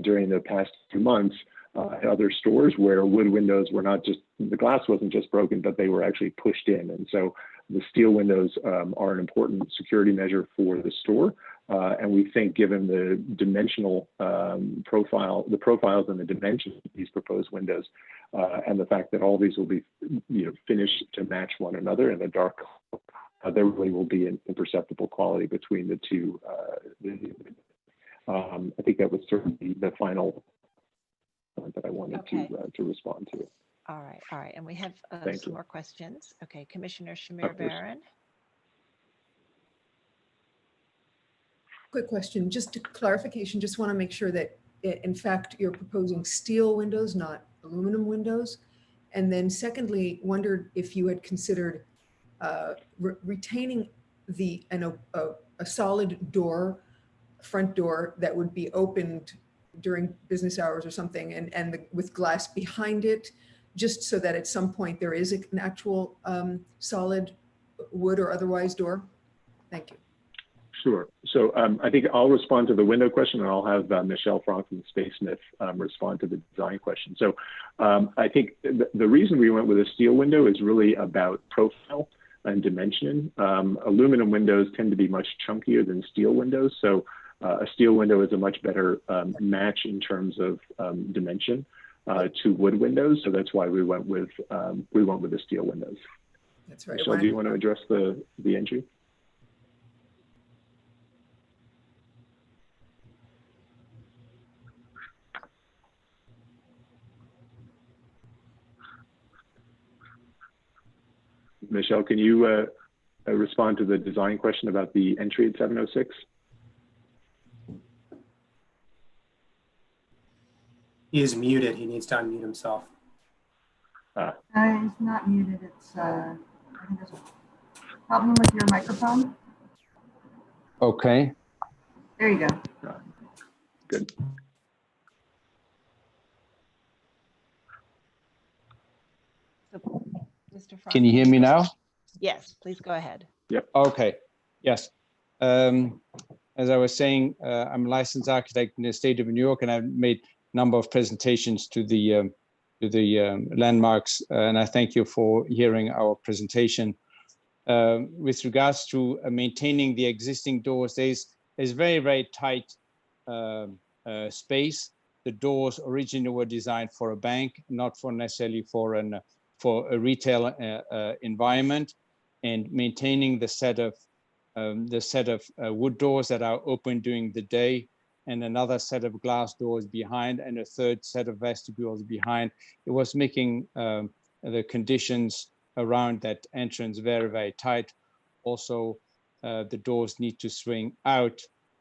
during the past few months at other stores where wood windows were not just, the glass wasn't just broken, but they were actually pushed in. And so the steel windows are an important security measure for the store. And we think given the dimensional profiles and the dimensions of these proposed windows, and the fact that all these will be finished to match one another in a dark color, there really will be an imperceptible quality between the two. I think that was certainly the final point that I wanted to respond to. All right. And we have Thank some you. more questions. Okay, Commissioner Shamir Baran. Quick question, just a clarification, just want to make sure that in fact you're proposing steel windows, not aluminum windows. And then secondly, wondered if you had considered retaining a solid door, front door that would be opened during business hours or something, and with glass behind it, just so that at some point there is an actual solid wood or otherwise door. Thank you. Sure. So I think I'll respond to the window question, and I'll have Michelle Franck from Space Smith respond to the design question. So I think the reason we went with a steel window is really about profile and dimension. Aluminum windows tend to be much chunkier than steel windows. So a steel window is a much better match in terms of dimension to wood windows. So that's why we went with the steel windows. That's right. Michelle, do you want to address the entry? Michelle, can you respond to the design question about the entry at 706? He is muted. He needs to unmute himself. He's not muted. It's, I think there's a problem with your microphone. Okay. There you go. Good. Mr. Franck, Can you hear me now? Yes, please go ahead. Yep. Okay. Yes. As I was saying, I'm a licensed architect in the state of New York, and I've made a number of presentations to the landmarks, and I thank you for hearing our presentation. With regards to maintaining the existing doors, there's very, very tight space. The doors originally were designed for a bank, not for necessarily for a retail environment, and maintaining the set of wood doors that are open during the day, and another set of glass doors behind, and a third set of vestibules behind. It was making the conditions around that entrance very, very tight. Also, the doors need to swing out,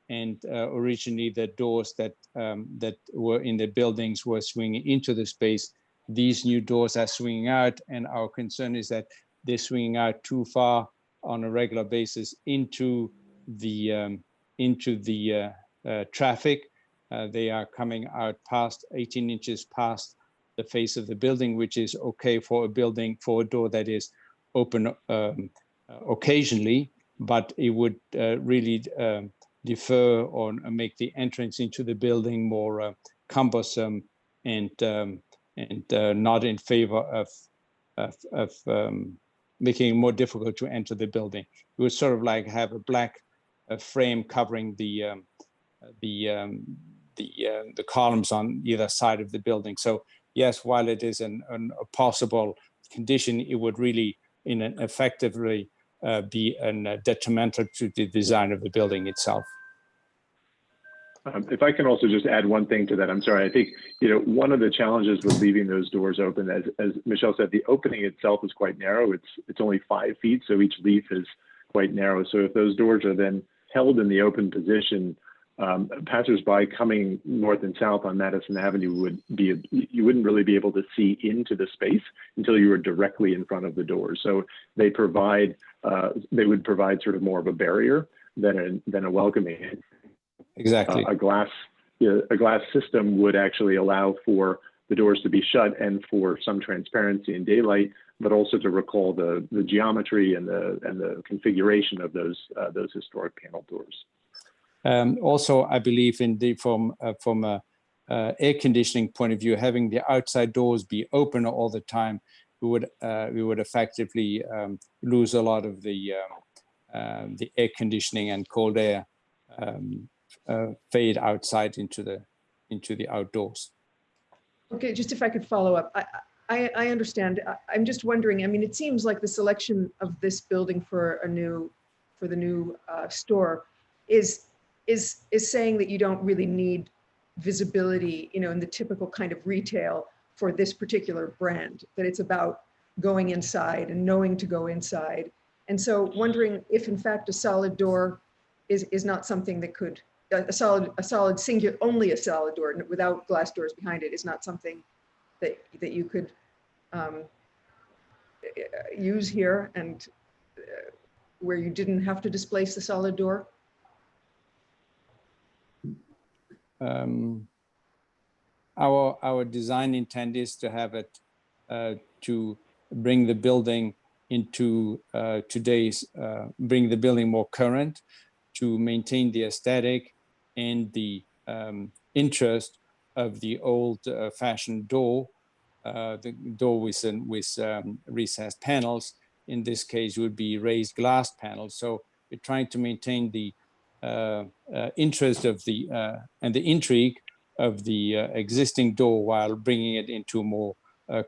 and originally the doors that were in the buildings were swinging into the space. These new doors are swinging out, and our concern is that they're swinging out too far on a regular basis into the traffic. They are coming out past 18 inches past the face of the building, which is okay for a door that is open occasionally, but it would really defer or make the entrance into the building more cumbersome and not in favor of making it more difficult to enter the building. It would sort of like have a black frame covering the columns on either side of the building. So yes, while it is a possible condition, it would really effectively be detrimental to the design of the building itself. If I can also just add one thing to that, I'm sorry. I think one of the challenges with leaving those doors open, as Michelle said, the opening itself is quite narrow. It's only 5 feet, so each leaf is quite narrow. So if those doors are then held in the open position, passersby coming north and south on Madison Avenue you wouldn't really be able to see into the space until you were directly in front of the doors. So they would provide sort of more of a barrier than a welcoming. Exactly. A glass system would actually allow for the doors to be shut and for some transparency in daylight, but also to recall the geometry and the configuration of those historic panel doors. Also, I believe from a air conditioning point of view, having the outside doors be open all the time, we would effectively lose a lot of the air conditioning and cold air fade outside into the outdoors. Okay, just if I could follow up. I understand. I'm just wondering, I mean, it seems like the selection of this building for the new store is saying that you don't really need visibility, in the typical kind of retail for this particular brand, that it's about going inside and knowing to go inside. And so wondering if in fact a solid door is not something that could, a solid singular, only a solid door without glass doors behind it is not something that you could use here, and where you didn't have to displace the solid door? Our design intent is to have it to bring the building into bring the building more current, to maintain the aesthetic and the interest of the old fashioned door, the door with recessed panels. In this case, would be raised glass panels. So we're trying to maintain the interest of the and the intrigue of the existing door while bringing it into more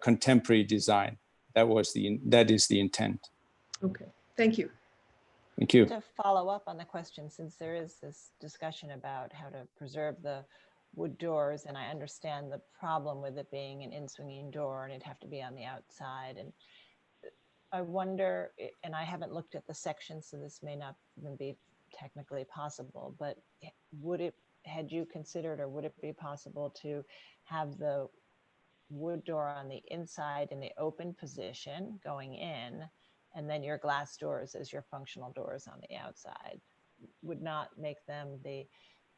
contemporary design. That is the intent. Okay, thank you. Thank you. To follow up on the question, since there is this discussion about how to preserve the wood doors, and I understand the problem with it being an in-swinging door and it'd have to be on the outside. And I wonder, and I haven't looked at the section, so this may not even be technically possible, but had you considered, or would it be possible to have the wood door on the inside in the open position going in, and then your glass doors as your functional doors on the outside? Would not make them the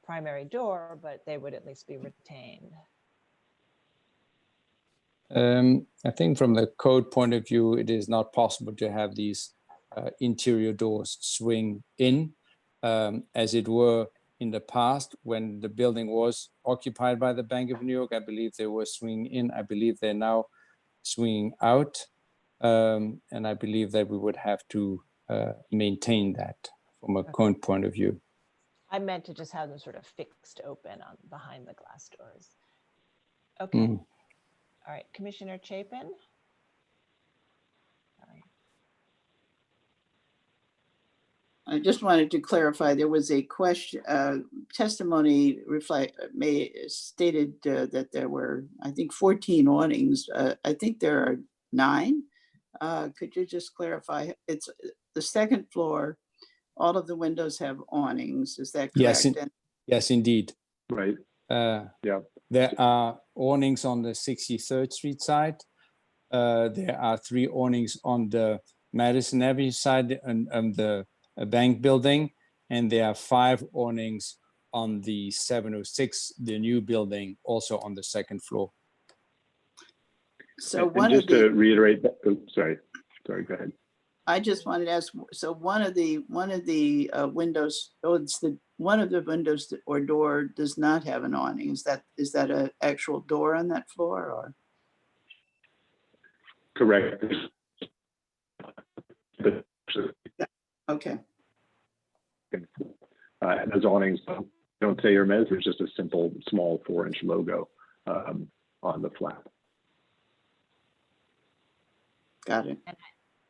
primary door, but they would at least be retained. I think from the code point of view, it is not possible to have these interior doors swing in, as it were in the past when the building was occupied by the Bank of New York. I believe they were swinging in. I believe they're now swinging out. And I believe that we would have to maintain that from a code point of view. I meant to just have them sort of fixed open on behind the glass doors. Okay. All right, Commissioner Chapin. I just wanted to clarify, there was a question, testimony stated that there were, I think, 14 awnings. I think there are 9. Could you just clarify? It's the second floor, all of the windows have awnings, is that correct? Yes, indeed. Right. Yeah. There are awnings on the 63rd Street side. There are 3 awnings on the Madison Avenue side and the bank building, and there are 5 awnings on the 706, the new building, also on the second floor. So to reiterate that, sorry, go ahead. I just wanted to ask, so one of the windows, one of the windows or door does not have an awning. Is that an actual door on that floor, or? Correct. Okay. And those awnings don't say Hermes. There's just a simple small 4-inch logo on the flap. Got it.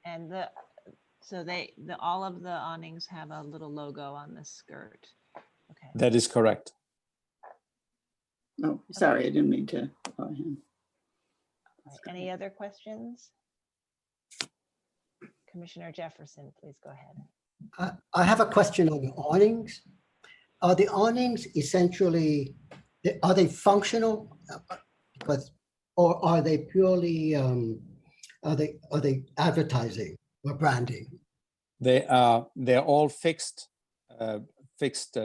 And all of the awnings have a little logo on the skirt. Okay. That is correct. Oh, sorry, I didn't mean to. Right. Any other questions? Commissioner Jefferson, please go ahead. I have a question on the awnings. Are the awnings essentially, are they functional? Or are they purely, are they advertising or branding? They're all fixed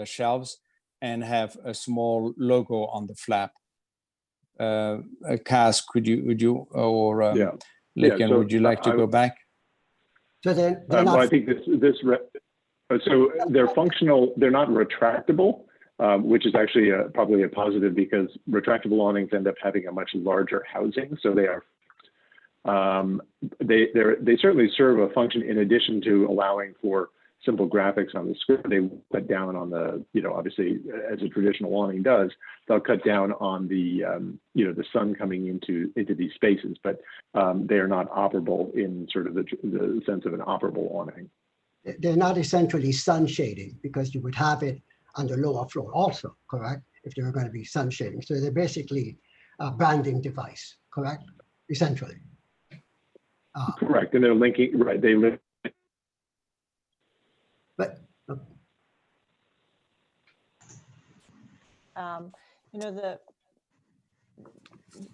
shelves and have a small logo on the flap. Kaz, would you or Licken, would you like to go back? So they're well, not. I think so they're functional. They're not retractable, which is actually probably a positive, because retractable awnings end up having a much larger housing. So they are. They certainly serve a function in addition to allowing for simple graphics on the skirt. They cut down on the, obviously, as a traditional awning does, they'll cut down on the, the sun coming into these spaces, but they are not operable in sort of the sense of an operable awning. They're not essentially sun shading, because you would have it on the lower floor also, correct? If they were going to be sun shading. So they're basically a branding device, correct? Essentially. Correct, and they're linking, right, they link. But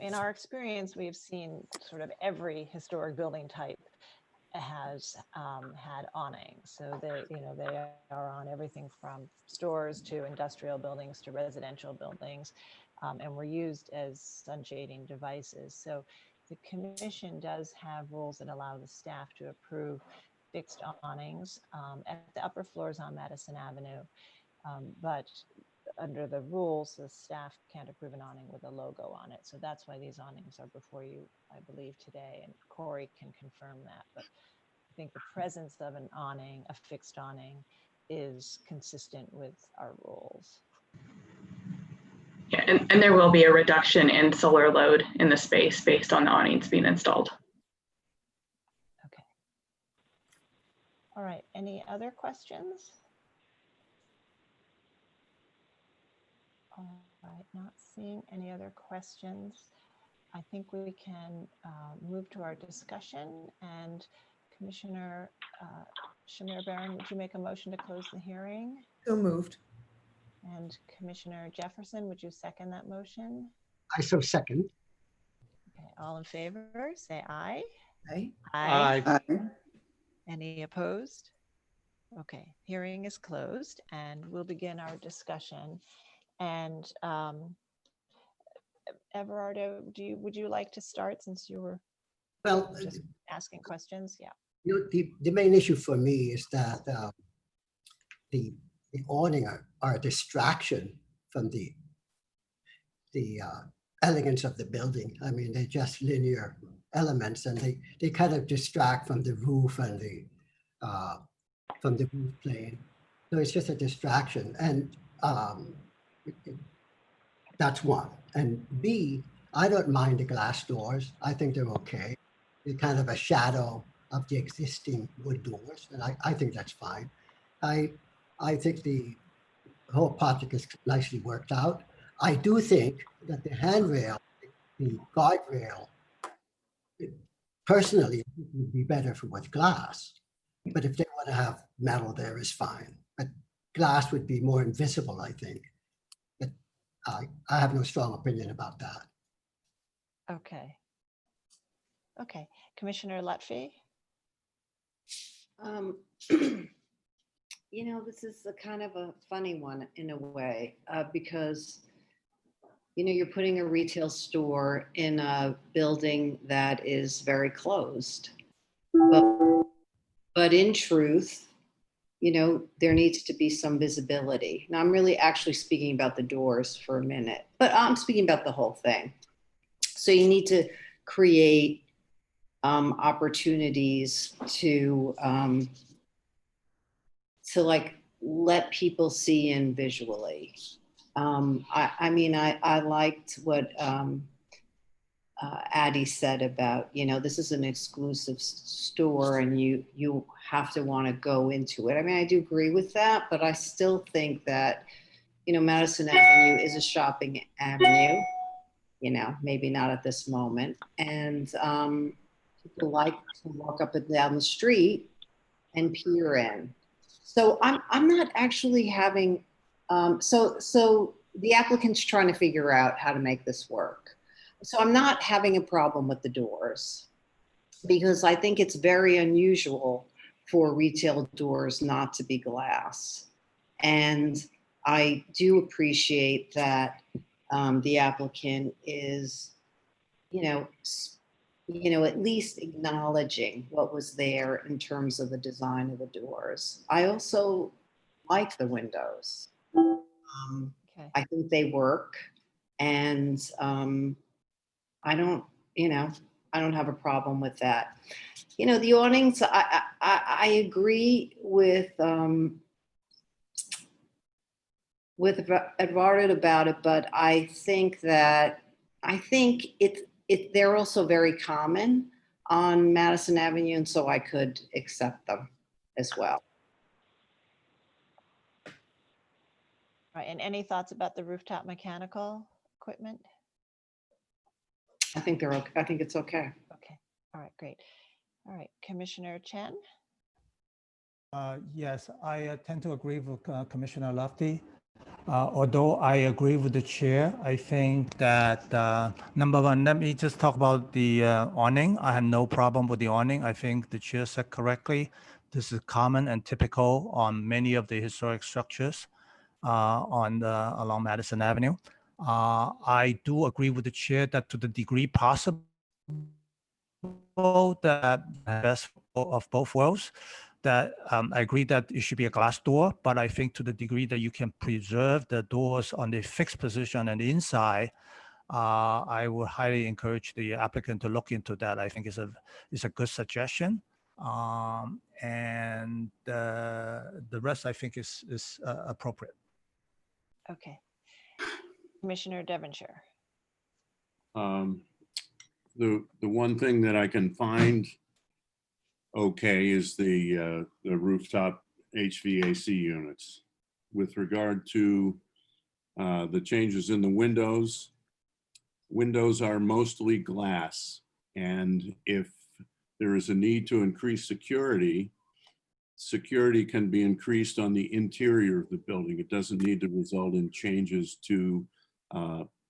in our experience, we've seen sort of every historic building type has had awnings. So they are on everything from stores to industrial buildings to residential buildings, and were used as sun shading devices. So the commission does have rules that allow the staff to approve fixed awnings at the upper floors on Madison Avenue. But under the rules, the staff can't approve an awning with a logo on it. So that's why these awnings are before you, I believe, today. And Corey can confirm that. But I think the presence of an awning, a fixed awning, is consistent with our rules. Yeah, and there will be a reduction in solar load in the space based on the awnings being installed. Okay. All right, any other questions? All right, not seeing any other questions. I think we can move to our discussion, and Commissioner Shamir Barron, would you make a motion to close the hearing? So moved. And Commissioner Jefferson, would you second that motion? I so second. Okay, all in favor, say aye. Aye. Aye. Aye. Any opposed? Okay, hearing is closed, and we'll begin our discussion. And Everardo, would you like to start, since you were just asking questions? Yeah. You know, the main issue for me is that the awning are a distraction from the elegance of the building. I mean, they're just linear elements, and they kind of distract from the roof and from the roof plane. So it's just a distraction, and that's one. And B, I don't mind the glass doors. I think they're okay. They're kind of a shadow of the existing wood doors, and I think that's fine. I think the whole project is nicely worked out. I do think that the handrail, the guardrail, personally, would be better with glass. But if they want to have metal there, is fine. But glass would be more invisible, I think. But I have no strong opinion about that. Okay. Okay, Commissioner Lutfi. You know, this is a kind of a funny one in a way, because, you know, you're putting a retail store in a building that is very closed. But in truth, you know, there needs to be some visibility. Now, I'm really actually speaking about the doors for a minute, but I'm speaking about the whole thing. So you need to create opportunities to like let people see in visually. I mean, I liked what Addie said about, you know, this is an exclusive store and you have to want to go into it. I mean, I do agree with that, but I still think that, you know, Madison Avenue is a shopping avenue, you know, maybe not at this moment. And people like to walk up and down the street and peer in. So I'm not actually having, so the applicant's trying to figure out how to make this work. So I'm not having a problem with the doors, because I think it's very unusual for retail doors not to be glass. And I do appreciate that the applicant is, you know, at least acknowledging what was there in terms of the design of the doors. I also like the windows. Okay. I think they work, and I don't have a problem with that. You know, the awnings, I agree with Eduardo about it, but I think they're also very common on Madison Avenue, and so I could accept them as well. Right, and any thoughts about the rooftop mechanical equipment? I think they're okay. I think it's okay. Okay, all right, great. All right, Commissioner Chen. Yes, I tend to agree with Commissioner Lutfi. Although I agree with the chair, I think that number one, let me just talk about the awning. I have no problem with the awning. I think the chair said correctly. This is common and typical on many of the historic structures along Madison Avenue. I do agree with the chair that to the degree possible, that best of both worlds. That I agree that it should be a glass door, but I think to the degree that you can preserve the doors on the fixed position and the inside, I would highly encourage the applicant to look into that. I think it's a good suggestion. And the rest I think is appropriate. Okay. Commissioner Devonshire. The one thing that I can find okay is the rooftop HVAC units. With regard to the changes in the windows are mostly glass, and if there is a need to increase security can be increased on the interior of the building. It doesn't need to result in changes to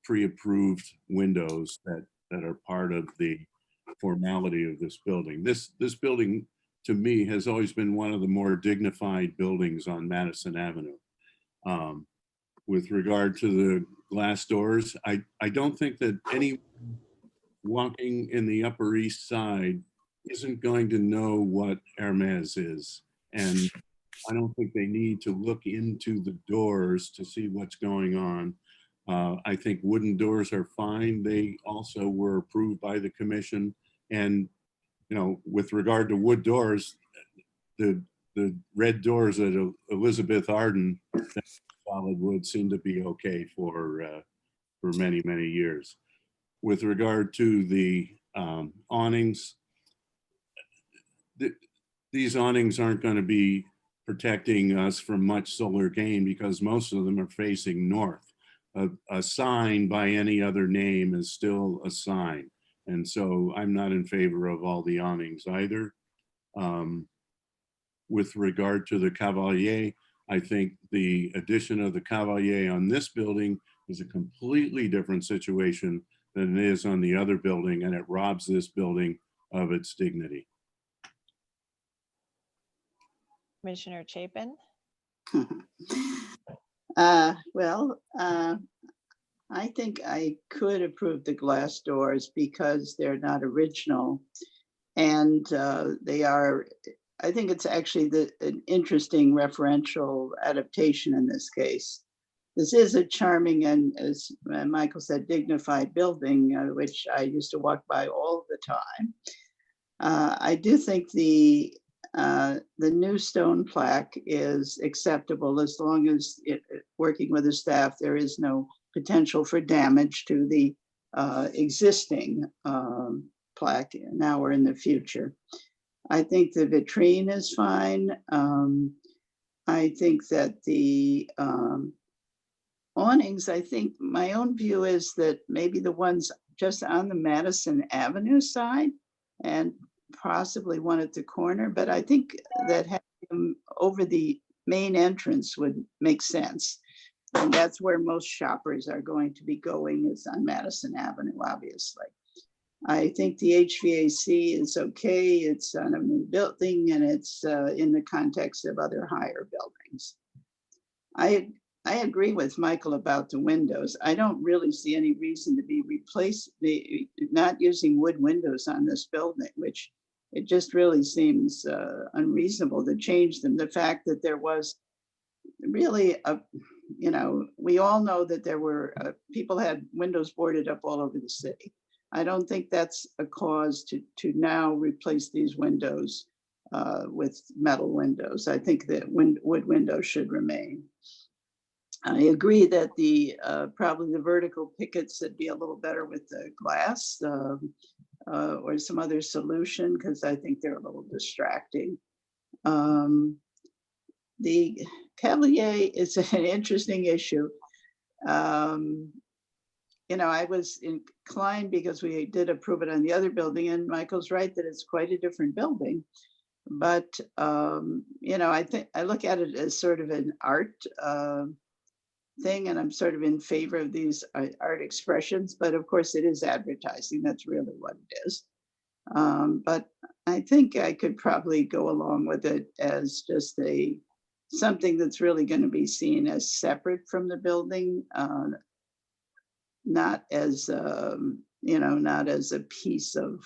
pre-approved windows that are part of the formality of this building. This building, to me, has always been one of the more dignified buildings on Madison Avenue. With regard to the glass doors, I don't think that any walking in the Upper East Side isn't going to know what Hermes is. And I don't think they need to look into the doors to see what's going on. I think wooden doors are fine. They also were approved by the commission. And, you know, with regard to wood doors, the red doors at Elizabeth Arden, solid wood, seem to be okay for many, many years. With regard to the awnings, these awnings aren't going to be protecting us from much solar gain because most of them are facing north. A sign by any other name is still a sign. And so I'm not in favor of all the awnings either. With regard to the Cavalier, I think the addition of the Cavalier on this building is a completely different situation than it is on the other building, and it robs this building of its dignity. Commissioner Chapin. I think I could approve the glass doors because they're not original, and they are, I think it's actually an interesting referential adaptation in this case. This is a charming and, as Michael said, dignified building, which I used to walk by all the time. I do think the new stone plaque is acceptable as long as working with the staff, there is no potential for damage to the existing plaque now or in the future. I think the vitrine is fine. I think that the awnings, I think my own view is that maybe the ones just on the Madison Avenue side and possibly one at the corner, but I think that having them over the main entrance would make sense. And that's where most shoppers are going to be going, is on Madison Avenue, obviously. I think the HVAC is okay. It's on a new building and it's in the context of other higher buildings. I agree with Michael about the windows. I don't really see any reason to be not using wood windows on this building, which it just really seems unreasonable to change them. The fact that there was really we all know that there were people had windows boarded up all over the city. I don't think that's a cause to now replace these windows with metal windows. I think that wood windows should remain. I agree that probably the vertical pickets would be a little better with the glass or some other solution, because I think they're a little distracting. The Cavalier is an interesting issue. I was inclined because we did approve it on the other building, and Michael's right that it's quite a different building. But, I think I look at it as sort of an art thing, and I'm sort of in favor of these art expressions, but of course it is advertising. That's really what it is. But I think I could probably go along with it as just something that's really going to be seen as separate from the building, not as not as a piece of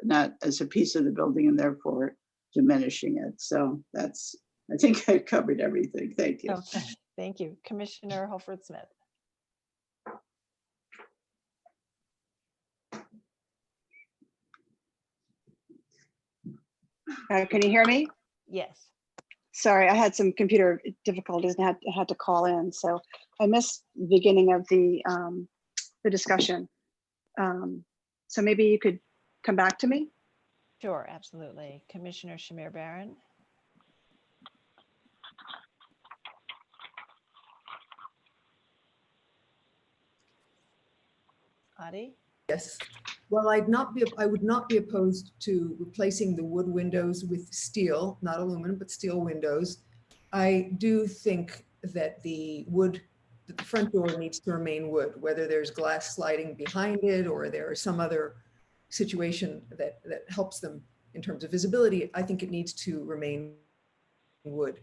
the building, and therefore diminishing it. So that's, I think I covered everything. Thank you. Okay, thank you. Commissioner Holford Smith. Can you hear me? Yes. Sorry, I had some computer difficulties and had to call in, so I missed the beginning of the discussion. So maybe you could come back to me. Sure, absolutely. Commissioner Shamir Barron. Adi? Yes. Well, I would not be opposed to replacing the wood windows with steel, not aluminum, but steel windows. I do think that the front door needs to remain wood, whether there's glass sliding behind it or there is some other situation that helps them in terms of visibility. I think it needs to remain wood.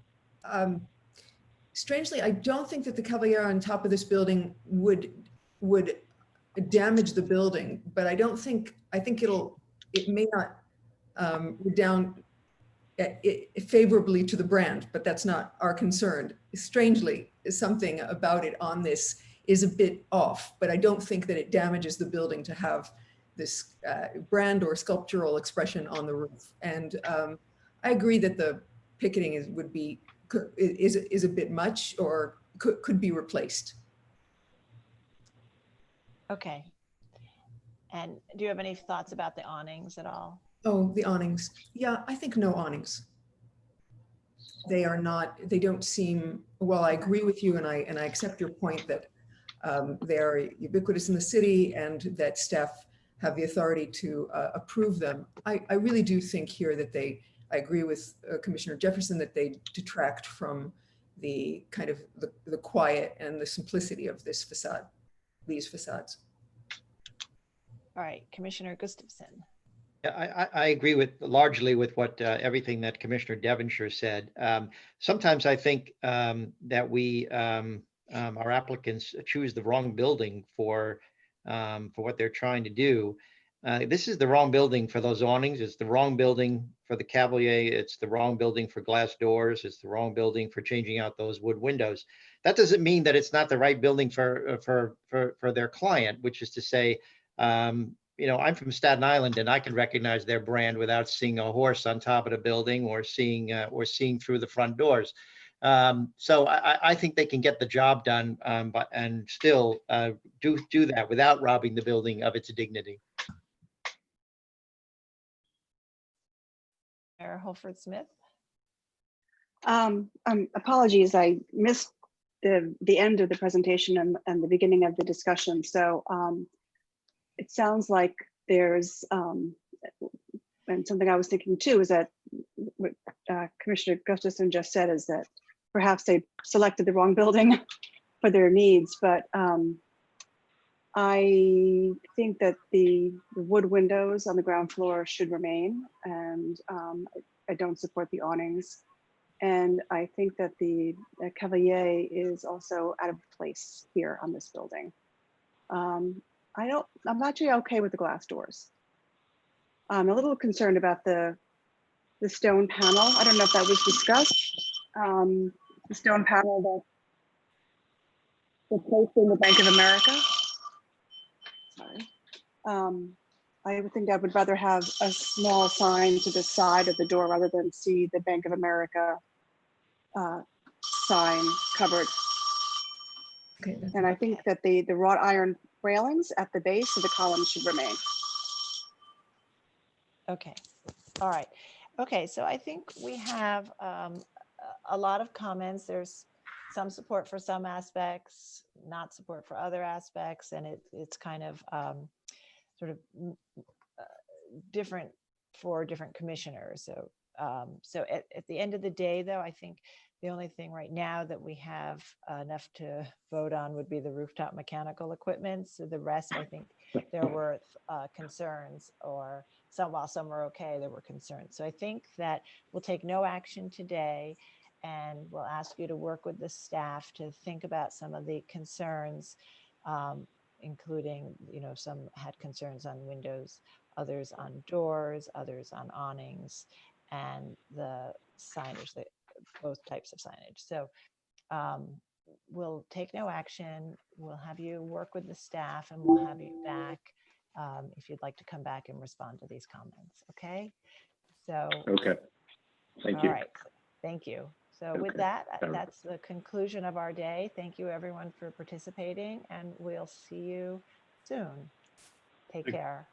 Strangely, I don't think that the Cavalier on top of this building would damage the building, but I think it may not redound favorably to the brand, but that's not our concern. Strangely, something about it on this is a bit off, but I don't think that it damages the building to have this brand or sculptural expression on the roof. And I agree that the picketing is a bit much, or could be replaced. Okay. And do you have any thoughts about the awnings at all? Oh, the awnings. Yeah, I think no awnings. They don't seem, well, I agree with you, and I accept your point that they are ubiquitous in the city and that staff have the authority to approve them. I really do think here that I agree with Commissioner Jefferson that they detract from the kind of the quiet and the simplicity of this facade, these facades. All right, Commissioner Gustafson. Yeah, I agree largely with what everything that Commissioner Devonshire said. Sometimes I think that our applicants choose the wrong building for what they're trying to do. This is the wrong building for those awnings. It's the wrong building for the Cavalier. It's the wrong building for glass doors. It's the wrong building for changing out those wood windows. That doesn't mean that it's not the right building for their client, which is to say, I'm from Staten Island, and I can recognize their brand without seeing a horse on top of the building or seeing through the front doors. So I think they can get the job done, and still do that without robbing the building of its dignity. Mayor Holford Smith. Apologies, I missed the end of the presentation and the beginning of the discussion. So it sounds like there's, and something I was thinking too, is that what Commissioner Gustafson just said is that perhaps they selected the wrong building for their needs, but I think that the wood windows on the ground floor should remain, and I don't support the awnings. And I think that the Cavalier is also out of place here on this building. I'm actually okay with the glass doors. I'm a little concerned about the stone panel. I don't know if that was discussed. The stone panel that's replaced in the Bank of America. Sorry. I would think I would rather have a small sign to the side of the door rather than see the Bank of America sign covered. Okay, and I think that the wrought iron railings at the base of the columns should remain. Okay, all right. Okay, so I think we have a lot of comments. There's some support for some aspects, not support for other aspects, and it's kind of sort of different for different commissioners. So, so at the end of the day, though, I think the only thing right now that we have enough to vote on would be the rooftop mechanical equipment. So the rest, I think there were concerns, or while some were okay, there were concerns. So I think that we'll take no action today, and we'll ask you to work with the staff to think about some of the concerns, including, some had concerns on windows, others on doors, others on awnings. and the signage, both types of signage. So we'll take no action. We'll have you work with the staff and we'll have you back if you'd like to come back and respond to these comments. Okay. So. Okay. Thank you. All right. Thank you. So with Okay. that, that's the conclusion of our day. Thank you everyone for participating and we'll see you soon. Take care.